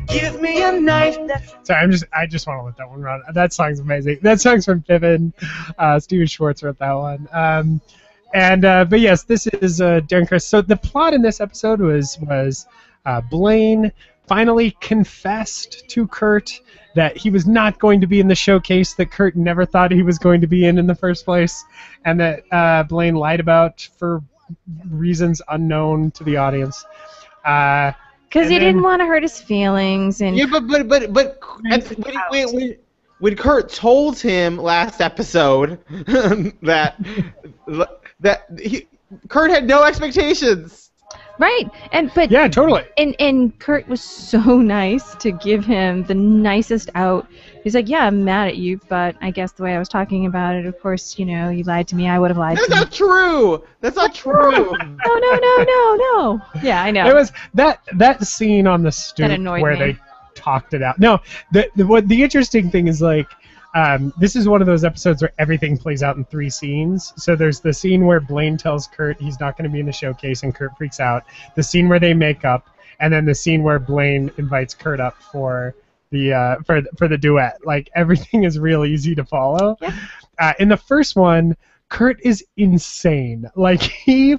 Give me a knife that... Sorry, I just want to let that one run. That song's amazing. That song's from Pippin. Steven Schwartz wrote that one. But yes, this is Darren Criss. So the plot in this episode was Blaine finally confessed to Kurt that he was not going to be in the showcase that Kurt never thought he was going to be in the first place, and that Blaine lied about for reasons unknown to the audience. Because he didn't want to hurt his feelings, and yeah, but when Kurt told him last episode that Kurt had no expectations. right, but Yeah, totally. and Kurt was so nice to give him the nicest out. He's like, yeah, I'm mad at you, but I guess the way I was talking about it, of course, you know, you lied to me. I would have lied to you. That's not true. That's not true. No. Yeah, I know. It was that scene on the stoop where they talked it out. No, the interesting thing is like, this is one of those episodes where everything plays out in 3 scenes. So there's the scene where Blaine tells Kurt he's not going to be in the showcase and Kurt freaks out. The scene where they make up, and then the scene where Blaine invites Kurt up for the for the duet. Like everything is real easy to follow. Yeah. In the first one, Kurt is insane. Like he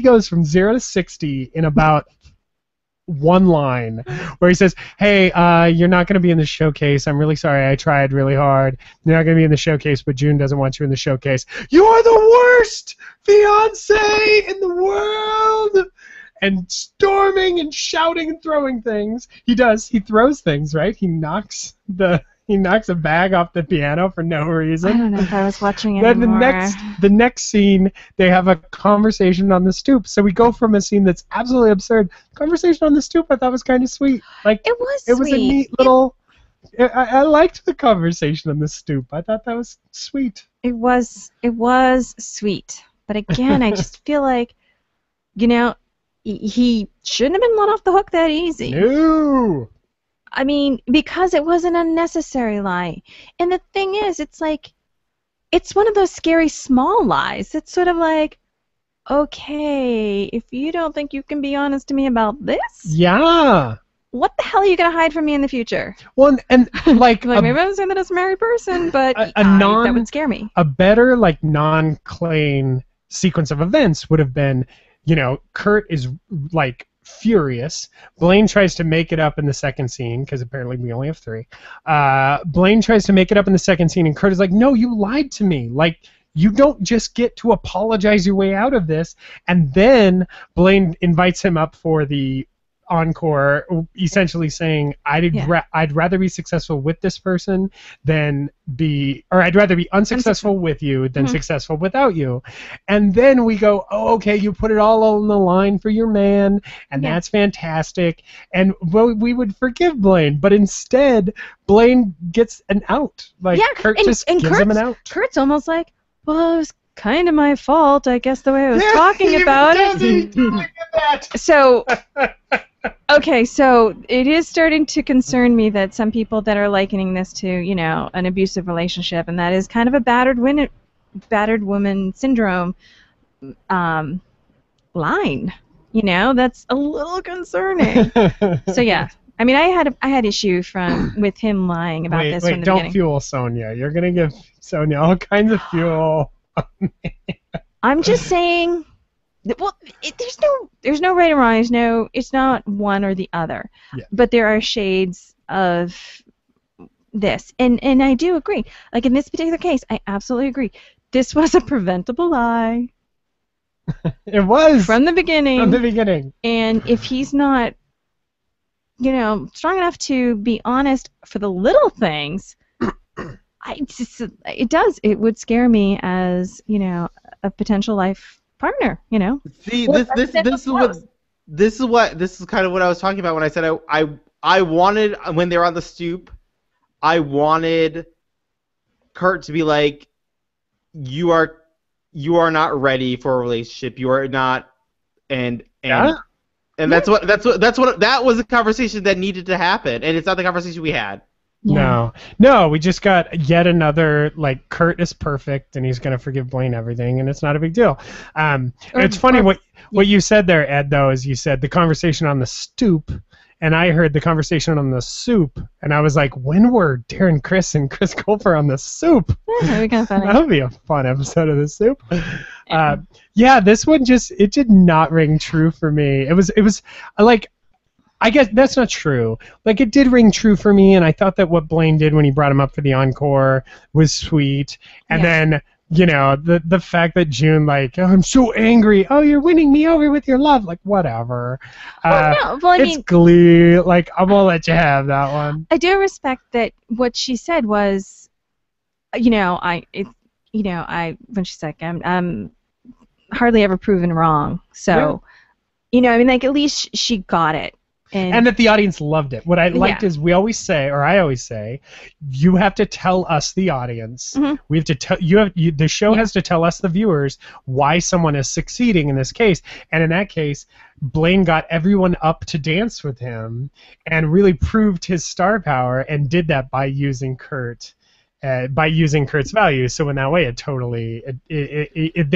goes from 0 to 60 in about one line, where he says, "Hey, you're not going to be in the showcase. I'm really sorry. I tried really hard. You're not going to be in the showcase, but June doesn't want you in the showcase. You are the worst fiance in the world!" And storming and shouting and throwing things. He does. He throws things, right? He knocks a bag off the piano for no reason. I don't know if I was watching it Then anymore. the next scene, they have a conversation on the stoop. So we go from a scene that's absolutely absurd. Conversation on the stoop, I thought was kind of sweet. Like It was it was a sweet. neat little. I liked the conversation on the stoop. I thought that was sweet. It was sweet, but again, I just feel like, you know, he shouldn't have been let off the hook that easy. No. I mean, because it was an unnecessary lie. And the thing is, it's like, it's one of those scary small lies. It's sort of like, okay, if you don't think you can be honest to me about this, Yeah. what the hell are you going to hide from me in the future? Well, and like, Like, maybe I'm saying that as a married person, but that would scare me. a better like non-Klain sequence of events would have been, you know, Kurt is like furious. Blaine tries to make it up in the second scene because apparently we only have 3. Blaine tries to make it up in the second scene, and Kurt is like, "No, you lied to me. Like, you don't just get to apologize your way out of this." And then Blaine invites him up for the encore, essentially saying, I'd rather be successful with this person than I'd rather be unsuccessful with you than successful without you. And then we go, oh, okay, you put it all on the line for your man, and that's fantastic. And we would forgive Blaine, but instead, Blaine gets an out. Like, Kurt gives him an out. Kurt's almost like, well, it was kind of my fault, I guess, the way I was talking about it. So, okay, so it is starting to concern me that some people that are likening this to, you know, an abusive relationship, and that is kind of a battered woman syndrome line. You know, that's a little concerning. So yeah, I mean, I had issue with him lying about this from the beginning. Don't fuel Sonia. You're gonna give Sonia all kinds of fuel. I'm just saying. Well, there's no right or wrong. It's not one or the other. Yeah. But there are shades of this, and I do agree. Like in this particular case, I absolutely agree. This was a preventable lie. It was from the beginning. From the beginning. And if he's not, you know, strong enough to be honest for the little things, it would scare me as, you know, a potential life partner, you know. See, this is kind of what I was talking about when I said I wanted, when they were on the stoop, I wanted Kurt to be like, you are not ready for a relationship. You are not, and that was the conversation that needed to happen, and it's not the conversation we had. Yeah. No, we just got yet another, like, Kurt is perfect and he's gonna forgive Blaine everything, and it's not a big deal. It's funny what you said there, Ed, though, is you said the conversation on the stoop, and I heard the conversation on the soup, and I was like, when were Darren Criss and Chris Colfer on the soup? That'd be kind of funny. That would be a fun episode of the soup. This one it did not ring true for me. It was like, I guess that's not true. Like, it did ring true for me, and I thought that what Blaine did when he brought him up for the encore was sweet. And then, you know, the fact that June, like, oh, I'm so angry. Oh, you're winning me over with your love. Like, whatever. It's Glee. Like, I'm gonna let you have that one. I do respect that what she said was, you know, when she's like, I'm hardly ever proven wrong. So, you know, I mean, like, at least she got it. And that the audience loved it. What I liked is I always say, you have to tell us, the audience. Mm-hmm. We have to tell the show has to tell us, the viewers, why someone is succeeding in this case. And in that case, Blaine got everyone up to dance with him and really proved his star power, and did that by using Kurt. By using Kurt's values, so in that way,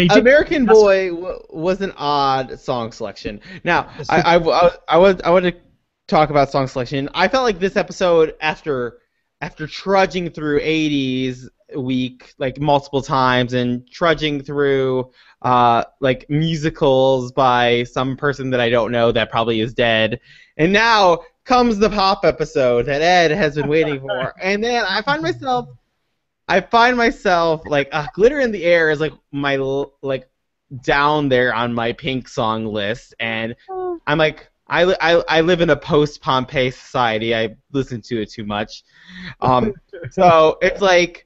American Boy was an odd song selection. Now, I want to talk about song selection. I felt like this episode, after trudging through 80s week like multiple times, and trudging through like musicals by some person that I don't know that probably is dead, and now comes the pop episode that Ed has been waiting for, and then I find myself like, Glitter in the Air is like my down there on my Pink song list, and I'm like, I live in a post-Pompeii society. I listen to it too much, so it's like,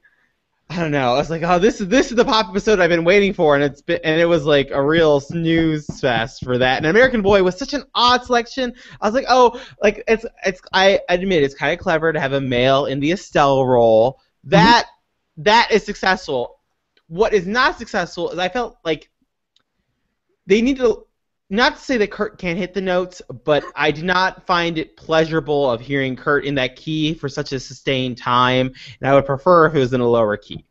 I don't know. I was like, oh, this is the pop episode I've been waiting for, and it was like a real snooze fest for that. And American Boy was such an odd selection. I was like, oh, like I admit it's kind of clever to have a male in the Estelle role. That is successful. What is not successful is I felt like they need to not to say that Kurt can't hit the notes, but I do not find it pleasurable of hearing Kurt in that key for such a sustained time, and I would prefer if it was in a lower key.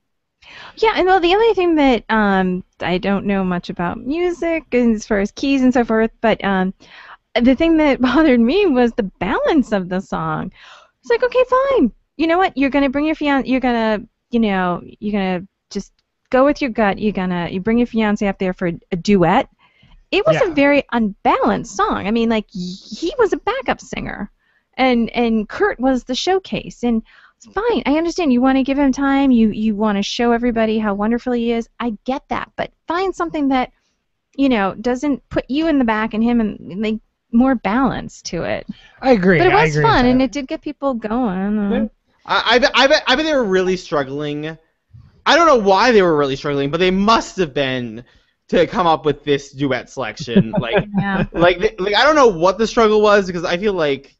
Yeah, and well, the only thing that I don't know much about music as far as keys and so forth, but the thing that bothered me was the balance of the song. It's like, okay, fine. You know what? You're gonna bring your fiance. You're gonna just go with your gut. You bring your fiance up there for a duet. It was a very unbalanced song. I mean, like, he was a backup singer, and Kurt was the showcase. And it's fine. I understand you want to give him time. You want to show everybody how wonderful he is. I get that, but find something that doesn't put you in the back and him and like more balance to it. I agree. But it was agree fun, with and that. it did get people going. I bet they were really struggling. I don't know why they were really struggling, but they must have been to come up with this duet selection. Like, Yeah. like I don't know what the struggle was, because I feel like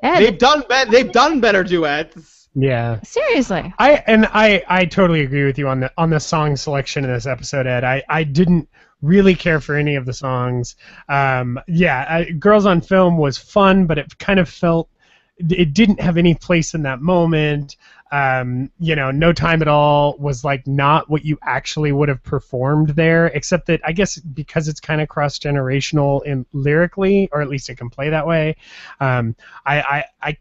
Ed, they've done better duets. Yeah. seriously. I totally agree with you on the song selection in this episode, Ed. I didn't really care for any of the songs. Girls on Film was fun, but it kind of felt it didn't have any place in that moment. No Time at All was like not what you actually would have performed there, except that I guess because it's kind of cross-generational in lyrically, or at least it can play that way. I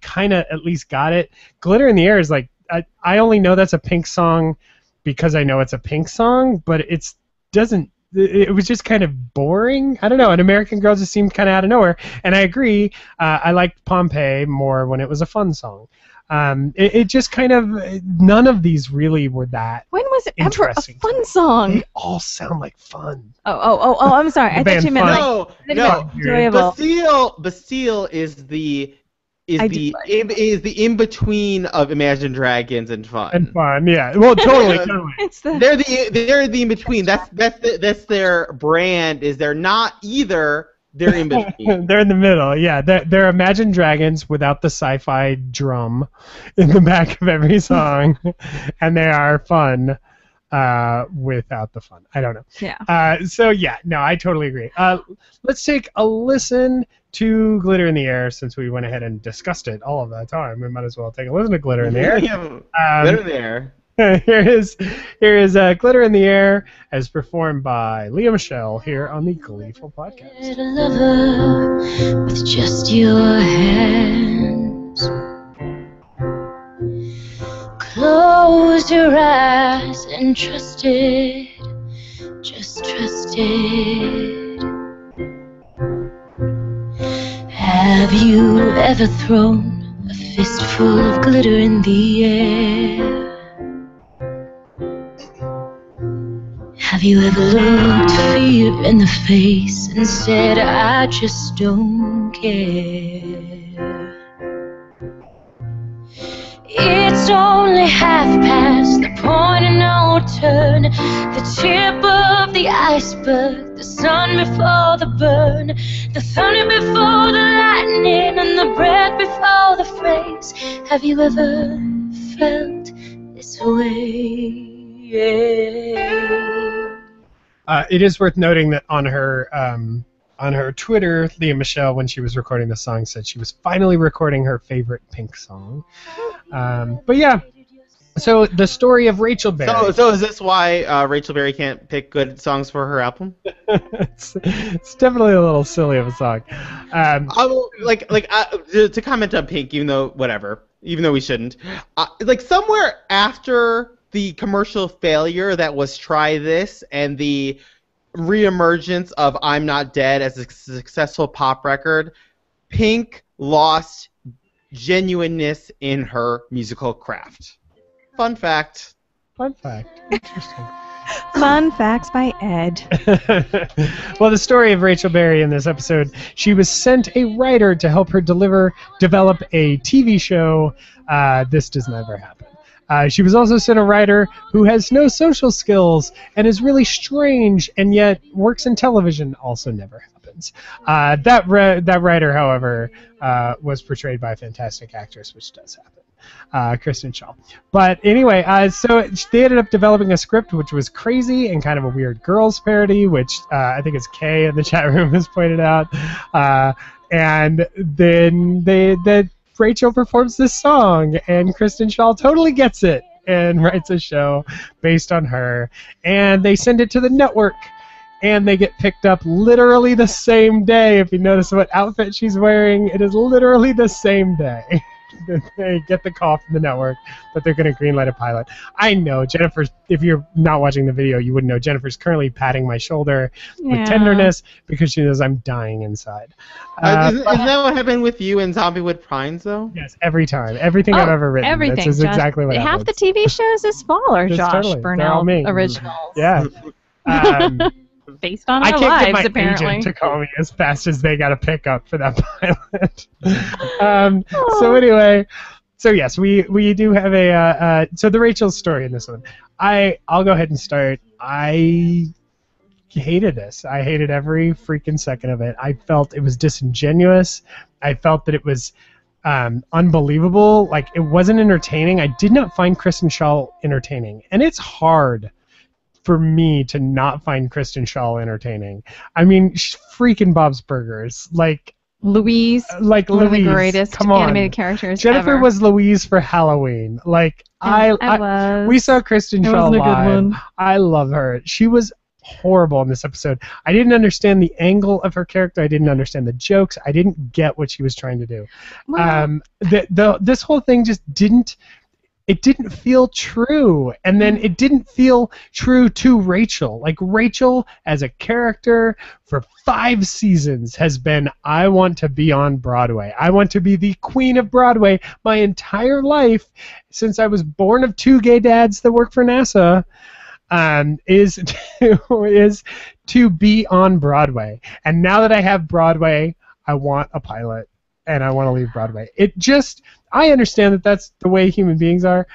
kind of at least got it. Glitter in the Air is like, I only know that's a Pink song because I know it's a Pink song, but it was just kind of boring. I don't know. And American Girl just seemed kind of out of nowhere. And I agree. I liked Pompeii more when it was a fun song. It just kind of, none of these really were that. When was it ever a Interesting. fun song? They all sound like fun. Oh, I'm sorry. I thought band you meant Fun. like No, enjoyable. Bastille is the I do like in between of Imagine Dragons and Fun. And fun, yeah. Well, totally. It's the They're the in between. That's their brand. Is they're not either. They're in between. They're in the middle, yeah. They're Imagine Dragons without the sci-fi drum in the back of every song, and they are fun without the fun. I don't know. yeah. I totally agree. Let's take a listen to Glitter in the Air, since we went ahead and discussed it all of that time. We might as well take a listen to Glitter in the Air. Better there. Here is Glitter in the Air, as performed by Leah Michelle here on the Gleeful Podcast. A lover with just your hands. Close your eyes and trust it, just trust it. Have you ever thrown a fistful of glitter in the air? Have you ever looked fear in the face and said, I just don't care? It's only half past the point of no turn, the tip of the iceberg, the sun before the burn, the thunder before the lightning, and the breath before the phrase. Have you ever felt this way? It is worth noting that on her Twitter, Leah Michelle, when she was recording the song, said she was finally recording her favorite Pink song. But yeah, so the story of Rachel Berry. So is this why Rachel Berry can't pick good songs for her album? it's definitely a little silly of a song. To comment on Pink, even though we shouldn't. Like somewhere after the commercial failure that was Try This and the reemergence of I'm Not Dead as a successful pop record, Pink lost genuineness in her musical craft. Fun fact. Interesting. Fun facts by Ed. Well, the story of Rachel Berry in this episode, she was sent a writer to help her develop a TV show. This does never happen. She was also sent a writer who has no social skills and is really strange and yet works in television. Also never happens. That writer, however, was portrayed by a fantastic actress, which does happen. Kristen Shaw. But anyway, so they ended up developing a script which was crazy and kind of a weird girls parody, which I think is Kay in the chat room has pointed out. And then Rachel performs this song, and Kristen Shaw totally gets it and writes a show based on her, and they send it to the network. And they get picked up literally the same day. If you notice what outfit she's wearing, it is literally the same day. They get the call from the network that they're going to greenlight a pilot. I know, Jennifer, if you're not watching the video, you wouldn't know. Jennifer's currently patting my shoulder with tenderness because she knows I'm dying inside. Isn't that what happened with you in Zombiewood Pines, though? Yes, every time. Everything I've ever written. Everything. This is exactly what half happens. the TV shows this fall are It's Josh totally- they're all me. Burnell originals. Yeah. Based on I our can't lives, get my apparently. agent to call me as fast as they got a pickup for that pilot. So anyway, so yes, we do have a so the Rachel story in this one. I'll go ahead and start. I hated this. I hated every freaking second of it. I felt it was disingenuous. I felt that it was unbelievable. Like, it wasn't entertaining. I did not find Kristen Shaw entertaining, and it's hard for me to not find Kristen Shaw entertaining. I mean, freaking Bob's Burgers, like Louise, one of the Louise. greatest Come on. animated characters Jennifer ever. was Louise for Halloween. Like, I was. we saw Kristen It Shaw wasn't a good live. one. I love her. She was horrible in this episode. I didn't understand the angle of her character. I didn't understand the jokes. I didn't get what she was trying to do. Well, This whole thing just didn't feel true. And then it didn't feel true to Rachel. Like, Rachel as a character for 5 seasons has been, I want to be on Broadway. I want to be the queen of Broadway my entire life since I was born of 2 gay dads that work for NASA. Is to be on Broadway. And now that I have Broadway, I want a pilot. And I want to leave Broadway. I understand that that's the way human beings are.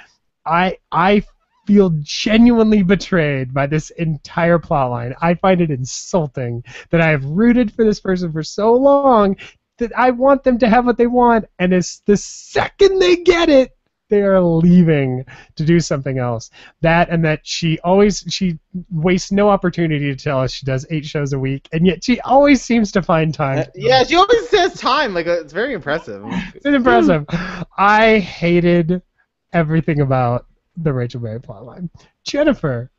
I feel genuinely betrayed by this entire plotline. I find it insulting that I have rooted for this person for so long that I want them to have what they want, and it's the second they get it, they are leaving to do something else. That, and that she wastes no opportunity to tell us she does 8 shows a week, and yet she always seems to find time. Yeah, she always says time. Like, it's very impressive. It's impressive. I hated everything about the Rachel Berry plotline. Jennifer,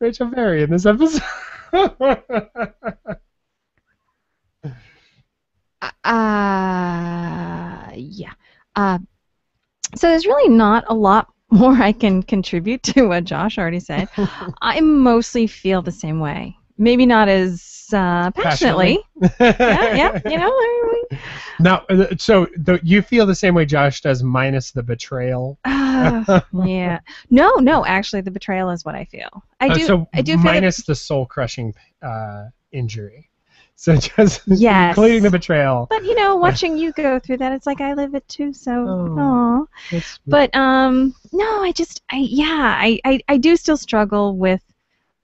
Rachel Berry in this episode. Yeah. So there's really not a lot more I can contribute to what Josh already said. I mostly feel the same way. Maybe not as passionately. Yeah, you know. Now, you feel the same way Josh does, minus the betrayal. Yeah. No. Actually, the betrayal is what I feel. I do feel minus the soul-crushing injury. So just Yes. including the betrayal. But watching you go through that, it's like I live it too. So, aw. That's- But no, I do still struggle with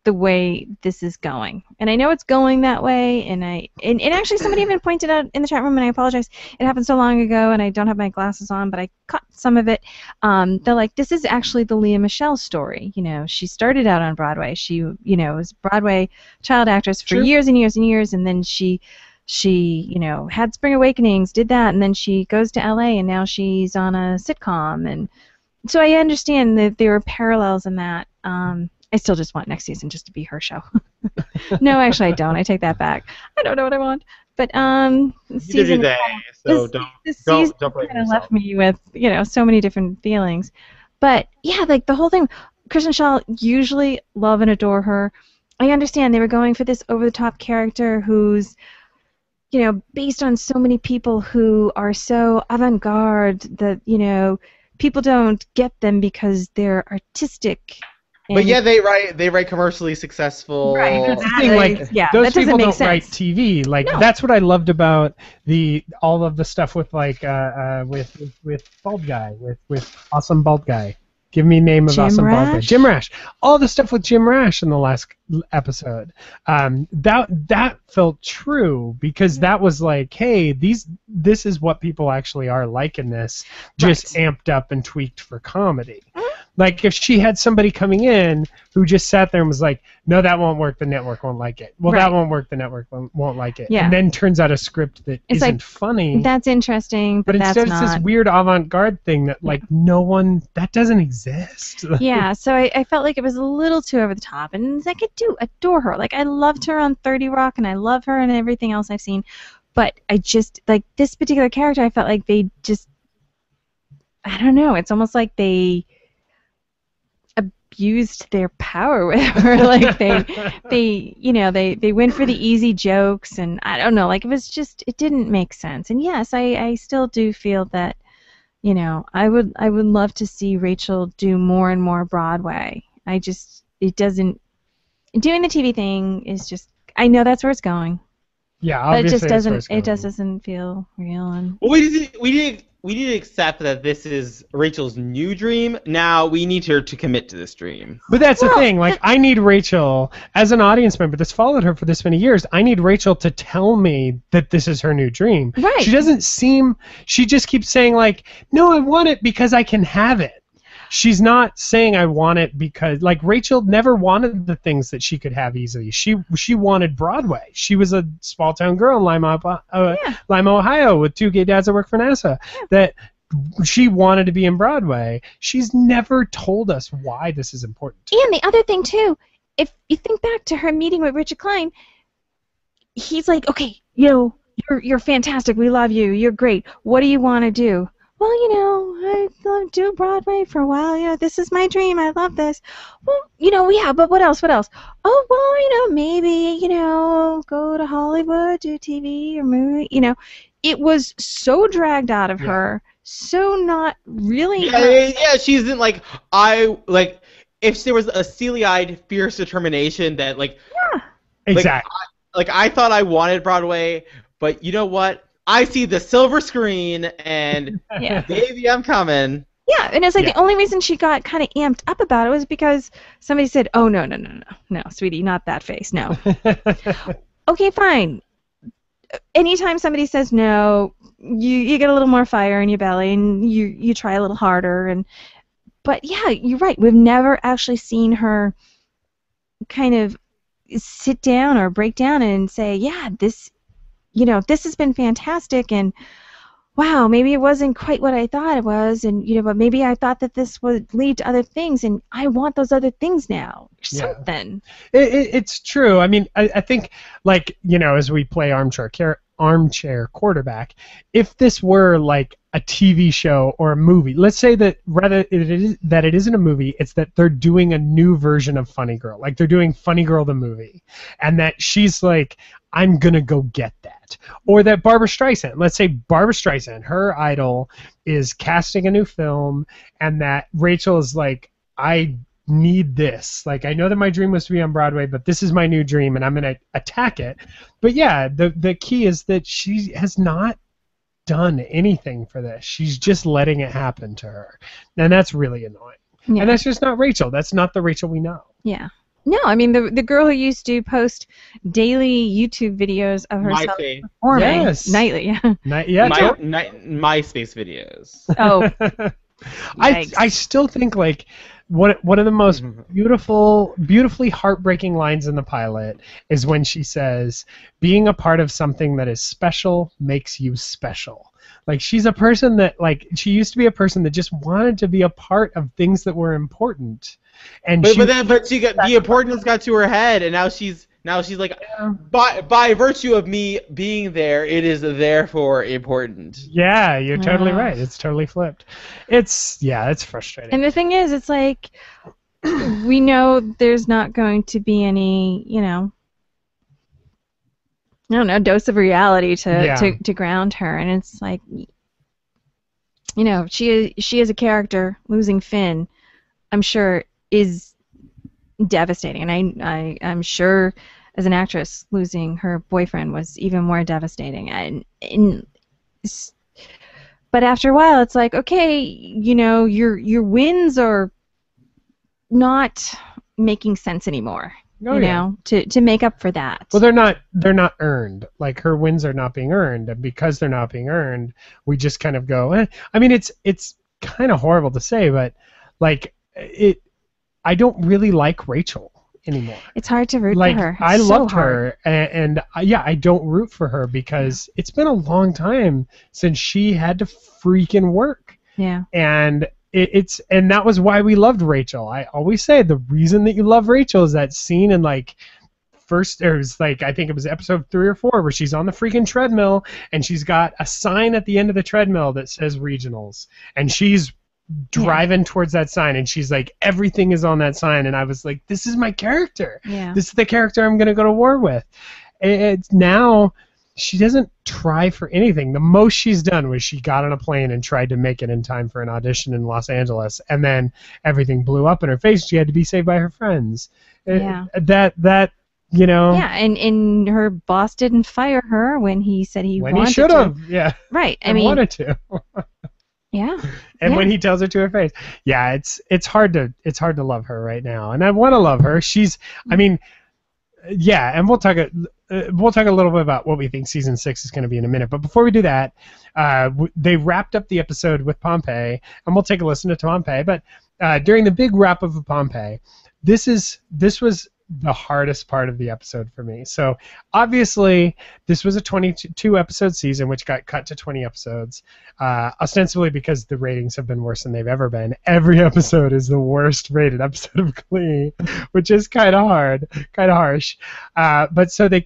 the way this is going, and I know it's going that way. And actually, somebody even pointed out in the chat room, and I apologize, it happened so long ago, and I don't have my glasses on, but I caught some of it. They're like, this is actually the Leah Michelle story. She started out on Broadway. She, was a Broadway child actress for years and years and years, and then she had Spring Awakenings, did that, and then she goes to LA, and now she's on a sitcom, and so I understand that there are parallels in that. I still just want next season just to be her show. No, actually, I don't. I take that back. I don't know what I want. But Neither do they, so don't blame kind of yourself. left me with so many different feelings. But yeah, like the whole thing. Kristen Shaw, usually love and adore her. I understand they were going for this over-the-top character who's based on so many people who are so avant-garde that people don't get them because they're artistic. But yeah, they write commercially successful. Right. That's the thing, like, Yeah, those that doesn't people make don't write sense. TV. Like, No. that's what I loved about all of the stuff with with Bald Guy, with Awesome Bald Guy. Give me name of Jim awesome Broadway. Rash? Jim Rash. All the stuff with Jim Rash in the last episode. That felt true because that was like, hey, this is what people actually are like in this, just amped up and tweaked for comedy. Like if she had somebody coming in who just sat there and was like, no, that won't work, the network won't like it. Well, that won't work, the network won't like it. Yeah. And then turns out a script that It's isn't like, funny. That's interesting, but that's instead not. it's this weird avant-garde thing that like no one, that doesn't exist. Yeah, so I felt like it was a little too over the top, and I do adore her. Like I loved her on 30 Rock, and I love her and everything else I've seen, but I just like this particular character. I felt like they just, I don't know. It's almost like they abused their power with her. Like they went for the easy jokes, and I don't know. Like it didn't make sense. And yes, I still do feel that. I would love to see Rachel do more and more Broadway. It doesn't. Doing the TV thing is just. I know that's where it's going. Yeah, but it obviously just that's where doesn't. it's going. It just doesn't feel real. And Well, we need to accept that this is Rachel's new dream. Now we need her to commit to this dream. But that's the thing. Like, I need Rachel, as an audience member that's followed her for this many years, I need Rachel to tell me that this is her new dream. Right. She just keeps saying, like, no, I want it because I can have it. She's not saying I want it because, like, Rachel never wanted the things that she could have easily. She wanted Broadway. She was a small town girl in Lima, Ohio, with 2 gay dads that work for NASA. That she wanted to be in Broadway. She's never told us why this is important. And the other thing too, if you think back to her meeting with Richard Klein, he's like, okay, you're fantastic. We love you. You're great. What do you want to do? Well, I love do Broadway for a while. This is my dream. I love this. Well, yeah, but what else? What else? Oh, well, maybe, go to Hollywood, do TV or movie. It was so dragged out of her, so not really. Yeah, she isn't like, if there was a steely-eyed, fierce determination that, like, Exactly. I thought I wanted Broadway, but you know what? I see the silver screen, and baby, I'm coming. Yeah, and it's like the only reason she got kind of amped up about it was because somebody said, oh, no, sweetie, not that face, no. Okay, fine. Anytime somebody says no, you get a little more fire in your belly, and you try a little harder. But yeah, you're right. We've never actually seen her kind of sit down or break down and say, yeah, this has been fantastic, and wow, maybe it wasn't quite what I thought it was, and but maybe I thought that this would lead to other things, and I want those other things now. Something. It's true. I mean, I think, like, as we play armchair quarterback, if this were like a TV show or a movie, let's say that rather it isn't a movie, it's that they're doing a new version of Funny Girl, like they're doing Funny Girl the movie, and that she's like, I'm gonna go get that. Or that Barbra Streisand, let's say Barbra Streisand, her idol is casting a new film, and that Rachel is like, I need this. Like, I know that my dream was to be on Broadway, but this is my new dream, and I'm gonna attack it. But yeah, the key is that she has not done anything for this. She's just letting it happen to her, and that's really annoying. Yeah. And that's just not Rachel. That's not the Rachel we know. Yeah. No, I mean the girl who used to post daily YouTube videos of herself performing nightly. MySpace videos. Oh, I still think, like, one of the most beautifully heartbreaking lines in the pilot is when she says, being a part of something that is special makes you special. Like, she's a person that, like, she used to be a person that just wanted to be a part of things that were important. And the importance got to her head, and now she's like, by virtue of me being there, it is therefore important. Yeah, you're totally right. It's totally flipped. It's frustrating. And the thing is, it's like, we know there's not going to be any, I don't know, dose of reality to ground her, and it's like, she is a character. Losing Finn, I'm sure, is devastating, and I'm sure as an actress losing her boyfriend was even more devastating. But after a while, it's like, okay, your wins are not making sense anymore. Oh, you yeah. know, to make up for that. Well, they're not earned. Like her wins are not being earned, and because they're not being earned, we just kind of go. I mean, it's kind of horrible to say, but like I don't really like Rachel anymore. It's hard to root Like for her. I It's so loved hard. her, and yeah, I don't root for her because it's been a long time since she had to freaking work. Yeah. And and that was why we loved Rachel. I always say the reason that you love Rachel is that scene in like it was like I think it was episode 3 or 4 where she's on the freaking treadmill and she's got a sign at the end of the treadmill that says regionals, and she's driving towards that sign, and she's like, everything is on that sign, and I was like, this is my character. Yeah. This is the character I'm gonna go to war with. It's now. She doesn't try for anything. The most she's done was she got on a plane and tried to make it in time for an audition in Los Angeles, and then everything blew up in her face. She had to be saved by her friends. Yeah. That you know. Yeah, and her boss didn't fire her when he said he When wanted he should to. have, yeah. Right. I And mean, wanted to. yeah. And Yeah. when he tells her to her face, yeah, it's hard to love her right now, and I want to love her. I mean, yeah, and we'll talk a little bit about what we think season 6 is going to be in a minute. But before we do that, they wrapped up the episode with Pompeii, and we'll take a listen to Pompeii. But during the big wrap up of Pompeii, this was the hardest part of the episode for me. So obviously, this was a 22 episode season, which got cut to 20 episodes, ostensibly because the ratings have been worse than they've ever been. Every episode is the worst rated episode of Glee, which is kind of harsh. But so they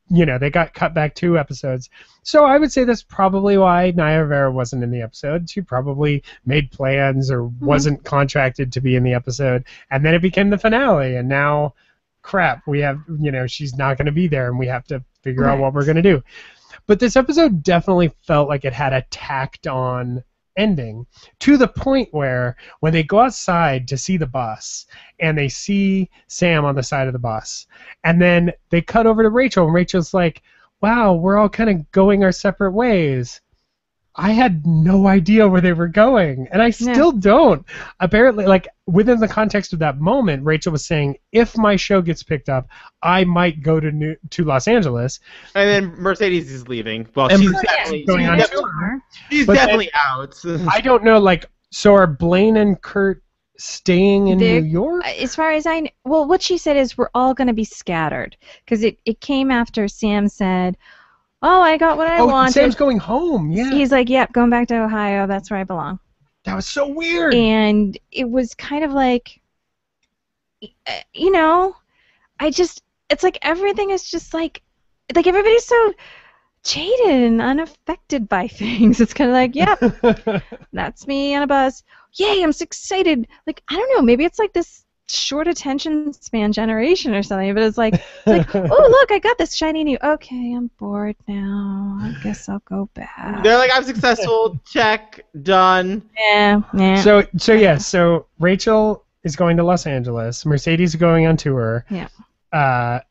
they got cut back 2 episodes. So I would say that's probably why Naya Rivera wasn't in the episode. She probably made plans or wasn't contracted to be in the episode, and then it became the finale, and now crap, we have, she's not going to be there, and we have to figure out what we're going to do. But this episode definitely felt like it had a tacked on ending, to the point where when they go outside to see the bus and they see Sam on the side of the bus, and then they cut over to Rachel, and Rachel's like, wow, we're all kind of going our separate ways. I had no idea where they were going, and I still don't. Apparently, like, within the context of that moment, Rachel was saying, if my show gets picked up, I might go to Los Angeles. And then Mercedes is leaving. Well, And she's Mercedes definitely, is going on she's tour. definitely, she's But definitely out. I don't know, like, so are Blaine and Kurt staying in New York? As far as I know, well, what she said is we're all going to be scattered, because it came after Sam said, oh, I got what I wanted. Sam's going home, yeah. He's like, yep, going back to Ohio. That's where I belong. That was so weird. And it was kind of like, it's like everything is just like everybody's so jaded and unaffected by things. It's kind of like, yep, that's me on a bus. Yay, I'm so excited. Like, I don't know, maybe it's like this short attention span generation or something, but it's like, oh, look, I got this shiny new. Okay, I'm bored now. I guess I'll go back. They're like, I'm successful. Check. Done. Yeah. So Rachel is going to Los Angeles. Mercedes is going on tour. Yeah.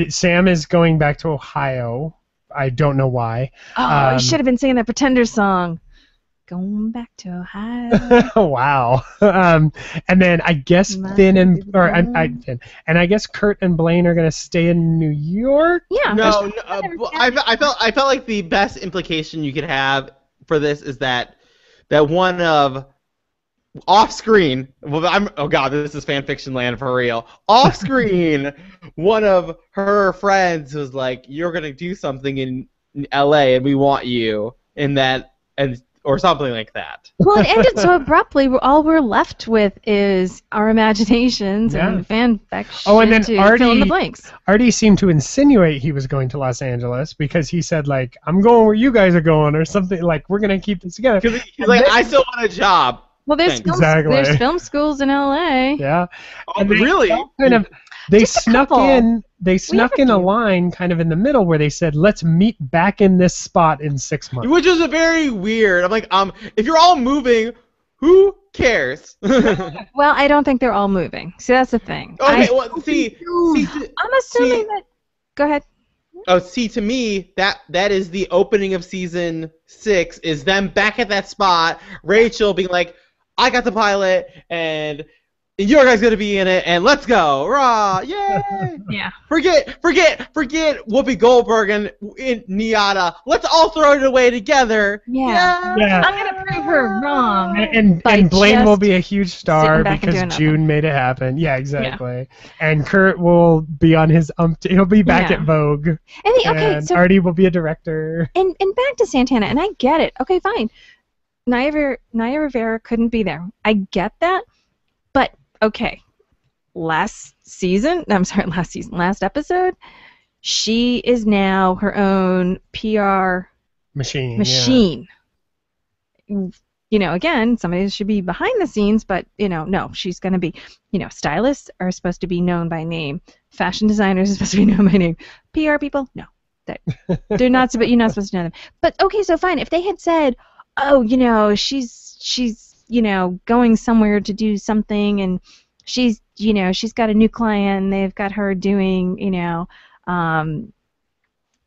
Sam is going back to Ohio. I don't know why. Oh, you should have been singing that Pretender song. Going back to Ohio. Wow. And then I guess Finn and I guess Kurt and Blaine are gonna stay in New York. Yeah. No, I felt like the best implication you could have for this is that one of off screen. Well, oh god, this is fan fiction land for real. Off screen, one of her friends was like, "You're gonna do something in L.A. and we want you in that," or something like that. Well, it ended so abruptly. All we're left with is our imaginations and fan fiction and then to fill in the blanks. Artie seemed to insinuate he was going to Los Angeles because he said, like, I'm going where you guys are going, or something, like, we're going to keep this together. He's like, I still want a job. Well, there's film schools in L.A. Yeah. Oh, really? They snuck in a line kind of in the middle where they said, let's meet back in this spot in 6 months. Which was a very weird. I'm like, if you're all moving, who cares? Well, I don't think they're all moving. See, that's the thing. Okay, I'm assuming that... Go ahead. Oh, see, to me, that is the opening of season 6, is them back at that spot, Rachel being like, I got the pilot, and your guy's gonna be in it, and let's go, rah, yay! Yeah. Forget Whoopi Goldberg and Niata. Let's all throw it away together. Yeah. Yeah. I'm gonna prove her wrong. And by Blaine will just be a huge star sitting back and because doing June made it happen. Yeah, exactly. And Kurt will be on his he'll be back Yeah. at Vogue. And And Artie will be a director. and back to Santana, and I get it. Okay, fine. Naya Rivera couldn't be there. I get that, but okay. Last episode, she is now her own PR Machine. machine. Again, somebody should be behind the scenes, but no, she's going to be. Stylists are supposed to be known by name. Fashion designers are supposed to be known by name. PR people, no, they're not. You're not supposed to know them. But okay, so fine. If they had said, oh, she's going somewhere to do something, and she's got a new client, and they've got her doing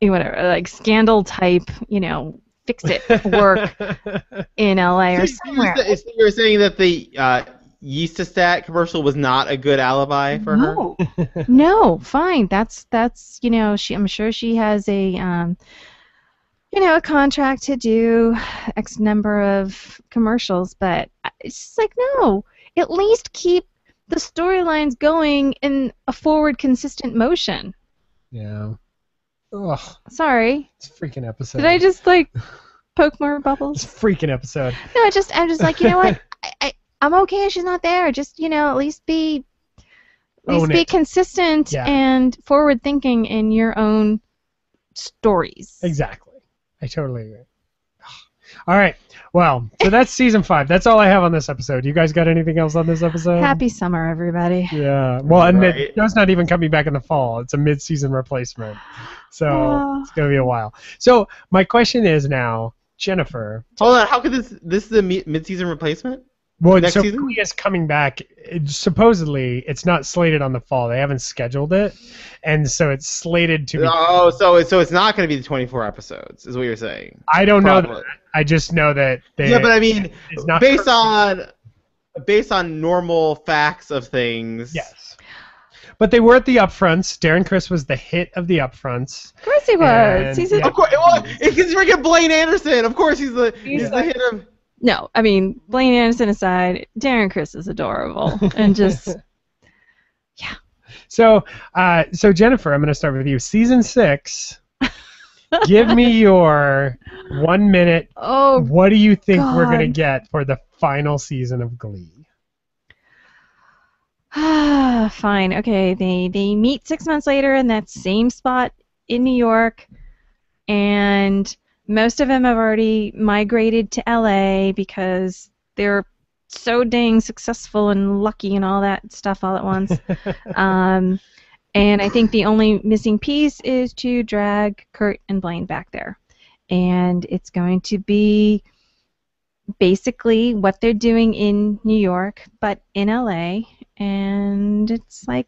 whatever, like scandal type fix it work in LA or somewhere. So you were saying that the Yeastastat commercial was not a good alibi for her? No, fine. That's I'm sure she has a a contract to do X number of commercials, but it's just like, no, at least keep the storylines going in a forward, consistent motion. Yeah. Ugh, Sorry, it's a freaking episode. did I just poke more It's bubbles? a freaking episode. No, I'm just like, you know what? I'm okay if she's not there. Just at least be Own it. consistent Yeah. and forward thinking in your own stories. Exactly. I totally agree. All right. Well, so that's season 5. That's all I have on this episode. You guys got anything else on this episode? Happy summer, everybody. Yeah. Well, and Right. the show's not even coming back in the fall. It's a mid-season replacement. So Oh. it's going to be a while. So my question is now, Jennifer. Hold on, how could this is a mid-season replacement? Well, Next so season? Glee is coming back. Supposedly, it's not slated on the fall. They haven't scheduled it, and so it's slated to be. Oh, so it's not going to be the 24 episodes, is what you're saying. I don't know Probably. that. I just know that they. Yeah, but I mean, it's not based on normal facts of things. Yes. But they were at the upfronts. Darren Criss was the hit of the upfronts. Of course he was. And- He's yeah. Of course, well, it's freaking Blaine Anderson. Of course, he's the hit of. No, I mean, Blaine Anderson aside, Darren Criss is adorable. And just, So Jennifer, I'm going to start with you. Season 6. Give me your 1 minute. oh, What do you think we're going to God. get for the final season of Glee? fine. Okay, they meet 6 months later in that same spot in New York, and most of them have already migrated to LA because they're so dang successful and lucky and all that stuff all at once. And I think the only missing piece is to drag Kurt and Blaine back there. And it's going to be basically what they're doing in New York, but in LA. And it's like,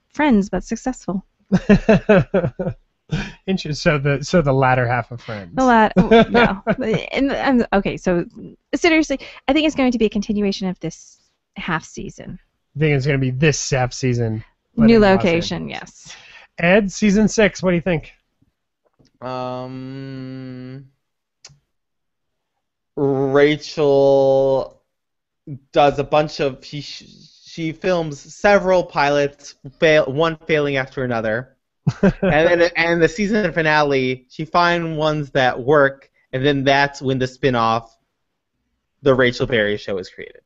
Friends, but successful. Interesting. So the latter half of Friends. No. And okay, so seriously, I think it's going to be a continuation of this half season. I think it's going to be this half season. but New in Los location, Angeles. yes. Ed, season 6. What do you think? Rachel does a bunch of she films several pilots, one failing after another, and the season finale she finds ones that work, and then that's when the spin-off, the Rachel Berry Show, is created.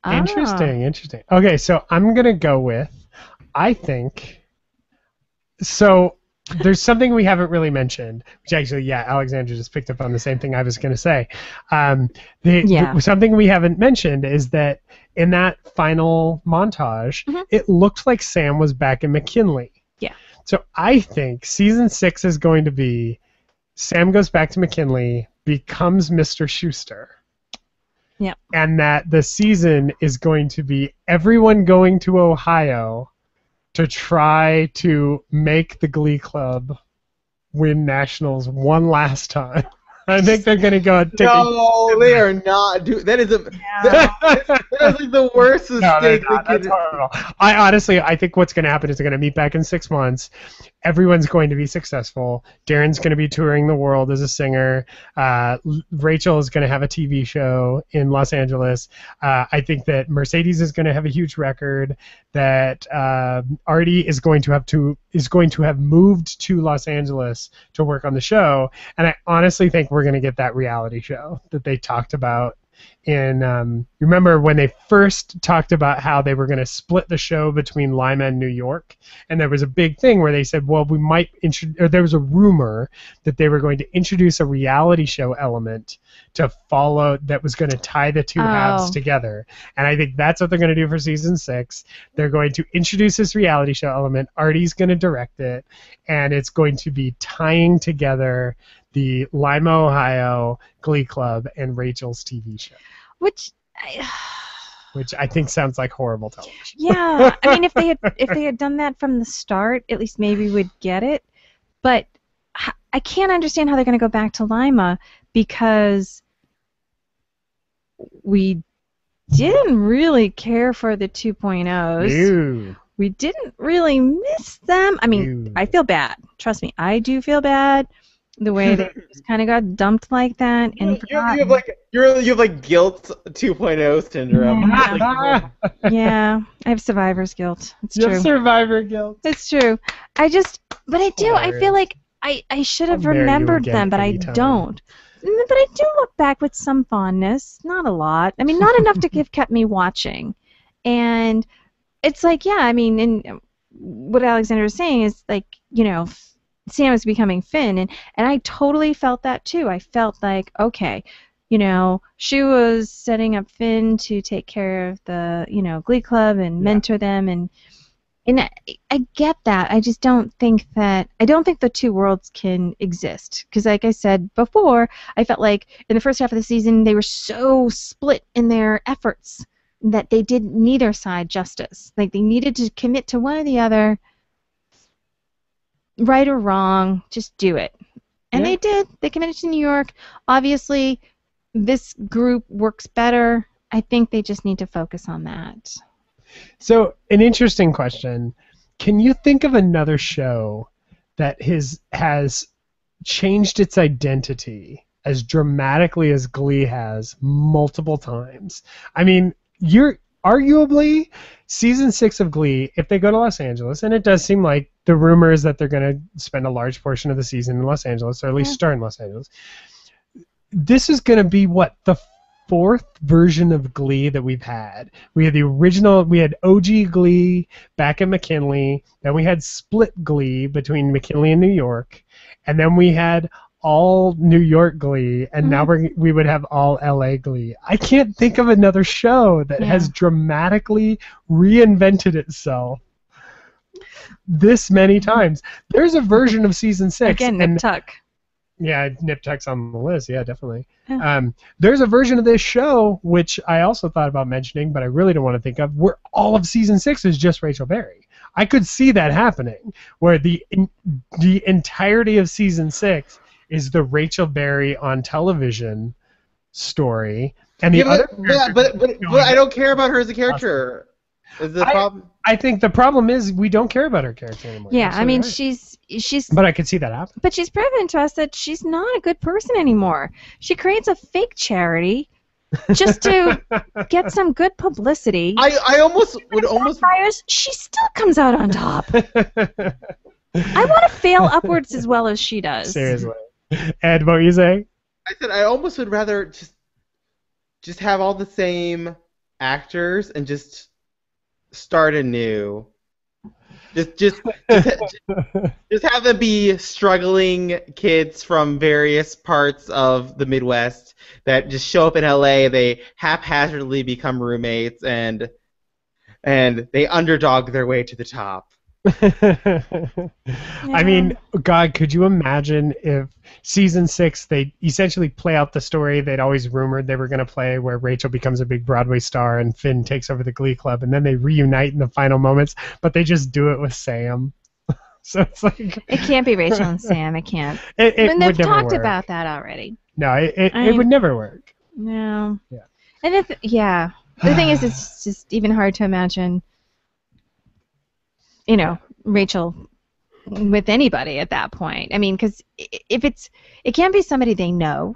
Interesting. Okay, so I'm going to go with, I think, so there's something we haven't really mentioned, which actually, yeah, Alexandra just picked up on the same thing I was going to say. Something we haven't mentioned is that in that final montage, it looked like Sam was back in McKinley. Yeah. So I think season 6 is going to be Sam goes back to McKinley, becomes Mr. Schuster. Yep. And that the season is going to be everyone going to Ohio to try to make the Glee Club win nationals one last time. I think they're gonna go and take No, they are not. Dude, that is that is like the worst No, they're mistake not. they That's could. horrible. I think what's going to happen is they're going to meet back in 6 months. Everyone's going to be successful. Darren's going to be touring the world as a singer. Rachel is going to have a TV show in Los Angeles. I think that Mercedes is going to have a huge record. That Artie is going to have moved to Los Angeles to work on the show. And I honestly think we're going to get that reality show that they talked about. Remember when they first talked about how they were going to split the show between Lima and New York, and there was a big thing where they said, well, we might or there was a rumor that they were going to introduce a reality show element to follow that was going to tie the two halves together. And I think that's what they're going to do for season 6. They're going to introduce this reality show element. Artie's going to direct it, and it's going to be tying together the Lima, Ohio Glee Club and Rachel's TV show. Which I think sounds like horrible television. Yeah, I mean, if they had done that from the start, at least maybe we'd get it. But I can't understand how they're going to go back to Lima because we didn't really care for the 2.0s. Ew. We didn't really miss them. I mean, Ew. I feel bad. Trust me, I do feel bad. The way they just kind of got dumped like that and You have like guilt 2.0 syndrome. yeah, I have survivor's guilt. It's You true. have survivor guilt. It's true. I feel like I should have I'll marry you remembered again them, but anytime. I don't. But I do look back with some fondness. Not a lot. I mean, not enough to have kept me watching. And it's like, yeah, I mean, and what Alexander was saying is like, you know, Sam is becoming Finn, and I totally felt that too. I felt like, okay, you know, she was setting up Finn to take care of the, you know, Glee Club and mentor them, and I get that. I just don't think the two worlds can exist because, like I said before, I felt like in the first half of the season they were so split in their efforts that they did neither side justice. Like they needed to commit to one or the other. Right or wrong, just do it. And they did. They committed to New York. Obviously, this group works better. I think they just need to focus on that. So, an interesting question. Can you think of another show that has changed its identity as dramatically as Glee has multiple times? I mean, arguably, season 6 of Glee, if they go to Los Angeles, and it does seem like the rumor is that they're going to spend a large portion of the season in Los Angeles, or at least start in Los Angeles. This is going to be, the 4th version of Glee that we've had. We had the original, we had OG Glee back in McKinley, then we had split Glee between McKinley and New York, and then we had all New York Glee, and now we would have all LA Glee. I can't think of another show that has dramatically reinvented itself this many times. There's a version of season 6. Again, Nip Tuck. Yeah, Nip Tuck's on the list. Yeah, definitely. Yeah. There's a version of this show which I also thought about mentioning, but I really don't want to think of, where all of season 6 is just Rachel Berry. I could see that happening, where the entirety of season 6 is the Rachel Berry on television story, and the other. But I don't care about her as a character. Is the problem? I think the problem is we don't care about her character anymore. Yeah, I mean, right. she's. But I could see that happen. But she's proven to us that she's not a good person anymore. She creates a fake charity just to get some good publicity. I almost would almost. She still comes out on top. I want to fail upwards as well as she does. Seriously. Ed, what were you saying? I said I almost would rather just have all the same actors and just start anew. Just have them be struggling kids from various parts of the Midwest that just show up in LA. They haphazardly become roommates and they underdog their way to the top. I mean, God, could you imagine if season 6 they essentially play out the story they'd always rumored they were going to play, where Rachel becomes a big Broadway star and Finn takes over the Glee Club, and then they reunite in the final moments, but they just do it with Sam. So it's like it can't be Rachel and Sam. It can't. It and they've would never talked work. about that already. No, it I- would never work. No. Yeah. And the thing is, it's just even hard to imagine, Rachel with anybody at that point. I mean, because if it can't be somebody they know,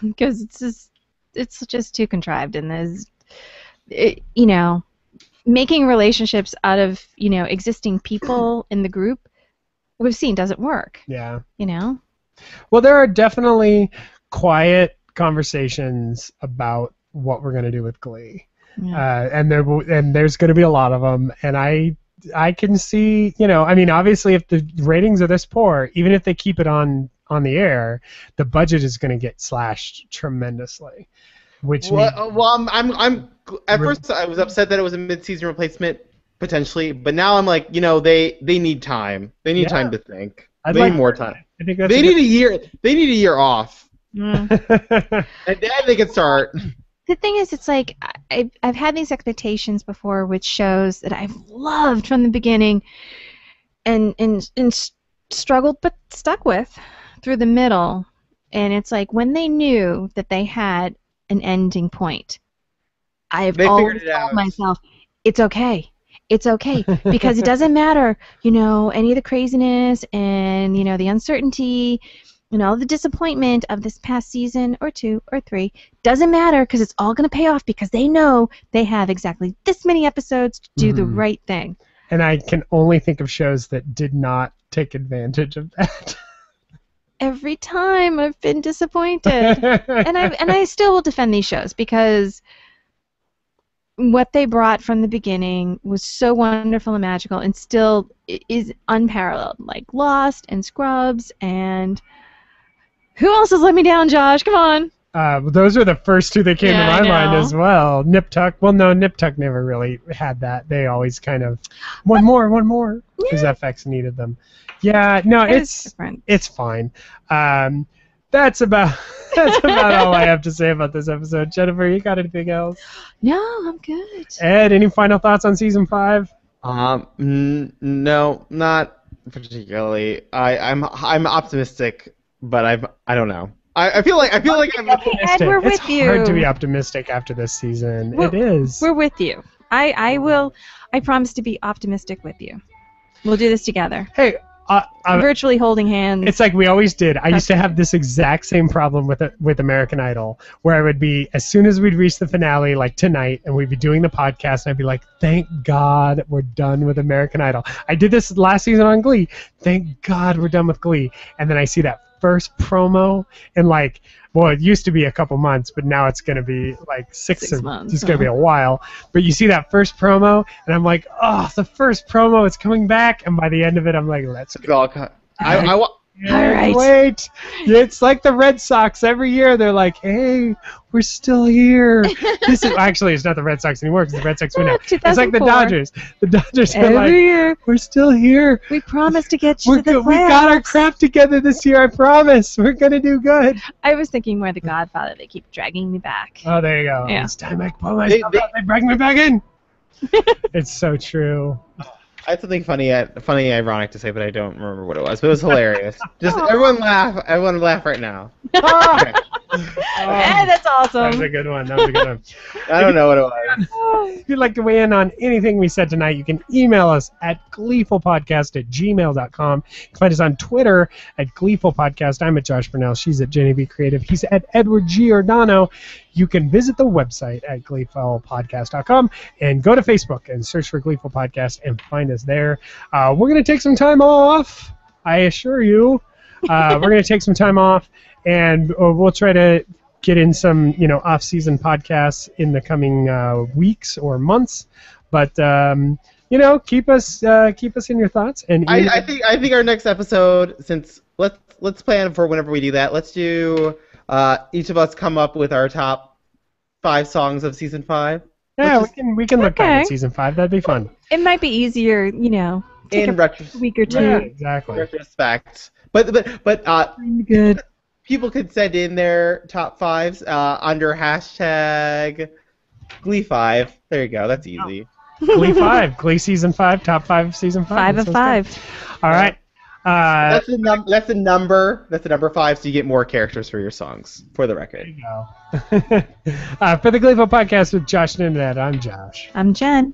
because it's just too contrived, and making relationships out of existing people in the group we've seen doesn't work. Yeah. Well, there are definitely quiet conversations about what we're going to do with Glee. Yeah. And there's going to be a lot of them, and I can see, obviously if the ratings are this poor, even if they keep it on the air, the budget is going to get slashed tremendously. Which means, I'm at first I was upset that it was a mid-season replacement potentially, but now I'm like, they need time. They need time to think. They need more time. I think that's They need a year. They need a year off, Mm. and then they can start. The thing is, it's like I've had these expectations before with shows that I've loved from the beginning, and struggled but stuck with through the middle. And it's like when they knew that they had an ending point, I've always told myself, it's okay. It's okay because it doesn't matter, any of the craziness and the uncertainty. All the disappointment of this past season or 2 or 3 doesn't matter because it's all going to pay off because they know they have exactly this many episodes to do the right thing. And I can only think of shows that did not take advantage of that. Every time I've been disappointed, and I still will defend these shows because what they brought from the beginning was so wonderful and magical, and still is unparalleled. Like Lost and Scrubs and. Who else has let me down, Josh? Come on. Those are the first 2 that came to Yeah, my I mind know. as well. Nip Tuck. Well, no, Nip Tuck never really had that. They always kind of one more, because FX needed them. Yeah, no, It's different. it's fine. That's about all I have to say about this episode. Jennifer, you got anything else? No, I'm good. Ed, any final thoughts on season 5? No, not particularly. I'm optimistic, but I don't know. I feel like I'm Ed, we're It's with you. hard to be optimistic after this season. It is. We're with you. I promise to be optimistic with you. We'll do this together. Hey, Virtually holding hands. it's like we always did. I used to have this exact same problem with American Idol, where I would be, as soon as we'd reach the finale, like tonight, and we'd be doing the podcast, and I'd be like, thank God we're done with American Idol. I did this last season on Glee. Thank God we're done with Glee. And then I see that first promo, and it used to be a couple months, but now it's going to be like 6 months. It's going to be a while. But you see that first promo, and I'm like, oh, the first promo, it's coming back. And by the end of it, I'm like, let's go. it's all cut. I All right. Wait. It's like the Red Sox. Every year they're like, hey, we're still here. This is actually, it's not the Red Sox anymore because the Red Sox win out. It's like the 2004. Dodgers. The Dodgers are Every like, year we're still here. we promise to get you to the We got our playoffs. crap together this year, I promise. We're going to do good. I was thinking more The Godfather. They keep dragging me back. Oh, there you go. Yeah. It's time I pull myself out. They bring me back in. It's so true. I had something funny, ironic to say, but I don't remember what it was. But it was hilarious. Just everyone laugh right now. Okay. That's That was a awesome. good one. That was a good one. I don't know what it was. If you'd like to weigh in on anything we said tonight, you can email us at gleefulpodcast@gmail.com. You can find us on Twitter at gleefulpodcast. I'm at Josh Burnell. She's at Jenny B. Creative. He's at Edward Giordano. You can visit the website at gleefulpodcast.com and go to Facebook and search for Gleeful Podcast and find us there. We're going to take some time off, I assure you. We're going to take some time off, and we'll try to get in some, off-season podcasts in the coming weeks or months. But keep us in your thoughts. And I think our next episode, since let's plan for whenever we do that. Let's do each of us come up with our top 5 songs of season 5. yeah, we can look back Okay. at season 5. That'd be fun. It might be easier, take In a week or two. Yeah, exactly. retrospect. But Good. people could send in their top 5s under hashtag Glee5. There you go. That's easy. Glee 5, Glee season 5, top 5 season 5. 5 That of sounds 5. good. All right. Uh, That's the number. That's the number 5. So you get more characters for your songs. For the record. there you go. For the Gleeful Podcast with Josh and Ed, I'm Josh. I'm Jen.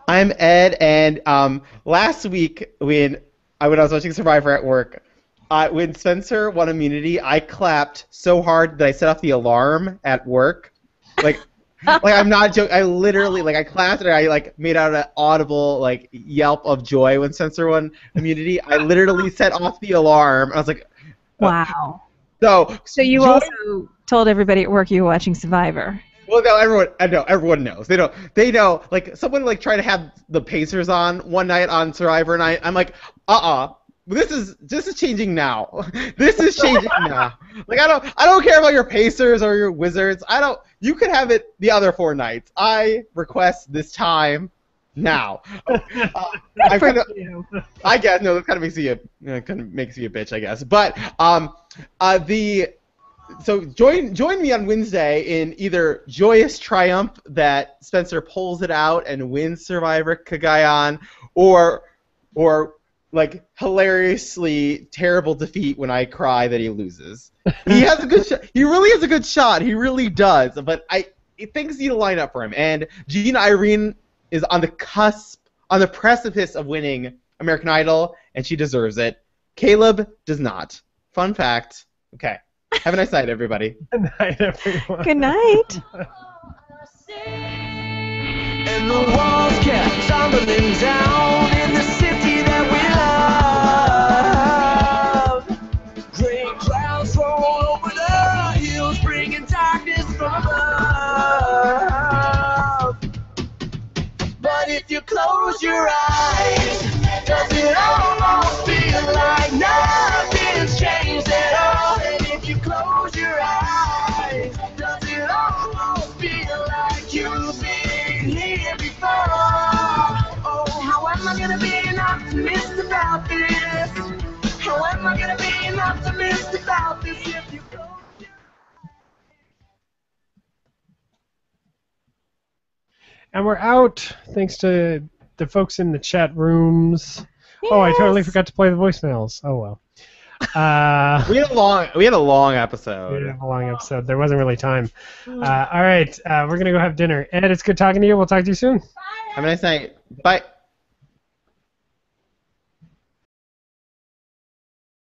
I'm Ed, and last week when I was watching Survivor at work, when Spencer won immunity, I clapped so hard that I set off the alarm at work. Like I'm not joking. I literally I clapped and I made out an audible yelp of joy when Spencer won immunity. I literally set off the alarm. I was like, Wow. So you joy- also told everybody at work you were watching Survivor. Well, no, everyone knows. They know. Someone tried to have the Pacers on one night on Survivor night. I'm like, This is changing now. This is changing now. I don't care about your Pacers or your Wizards. You could have it the other 4 nights. I request this time now. I guess no, that kind of makes you a bitch, I guess. But So join me on Wednesday in either joyous triumph that Spencer pulls it out and wins Survivor Cagayan, or hilariously terrible defeat when I cry that he loses. He has a good shot. He really has a good shot. He really does. But things need to line up for him. And Gina Irene is on the cusp, on the precipice of winning American Idol, and she deserves it. Caleb does not. Fun fact. Okay. Have a nice night, everybody. Good night, everyone. Good night. And the walls kept tumbling down in the city that we love. Great clouds roll over the hills, bringing darkness from above. But if you close your eyes, does it almost feel like nothing's changed at all? And if you close your eyes, does it almost feel like you've been here before? Oh, how am I gonna be an optimist about this? How am I gonna be an optimist about this if you close your And we're out, thanks to the folks in the chat rooms. Oh, I totally Yes. forgot to play the voicemails. Oh well. We had a long We episode. had a long episode. There wasn't really time. All right, we're gonna go have dinner. Ed, it's good talking to you. We'll talk to you soon. Have a nice night. Bye.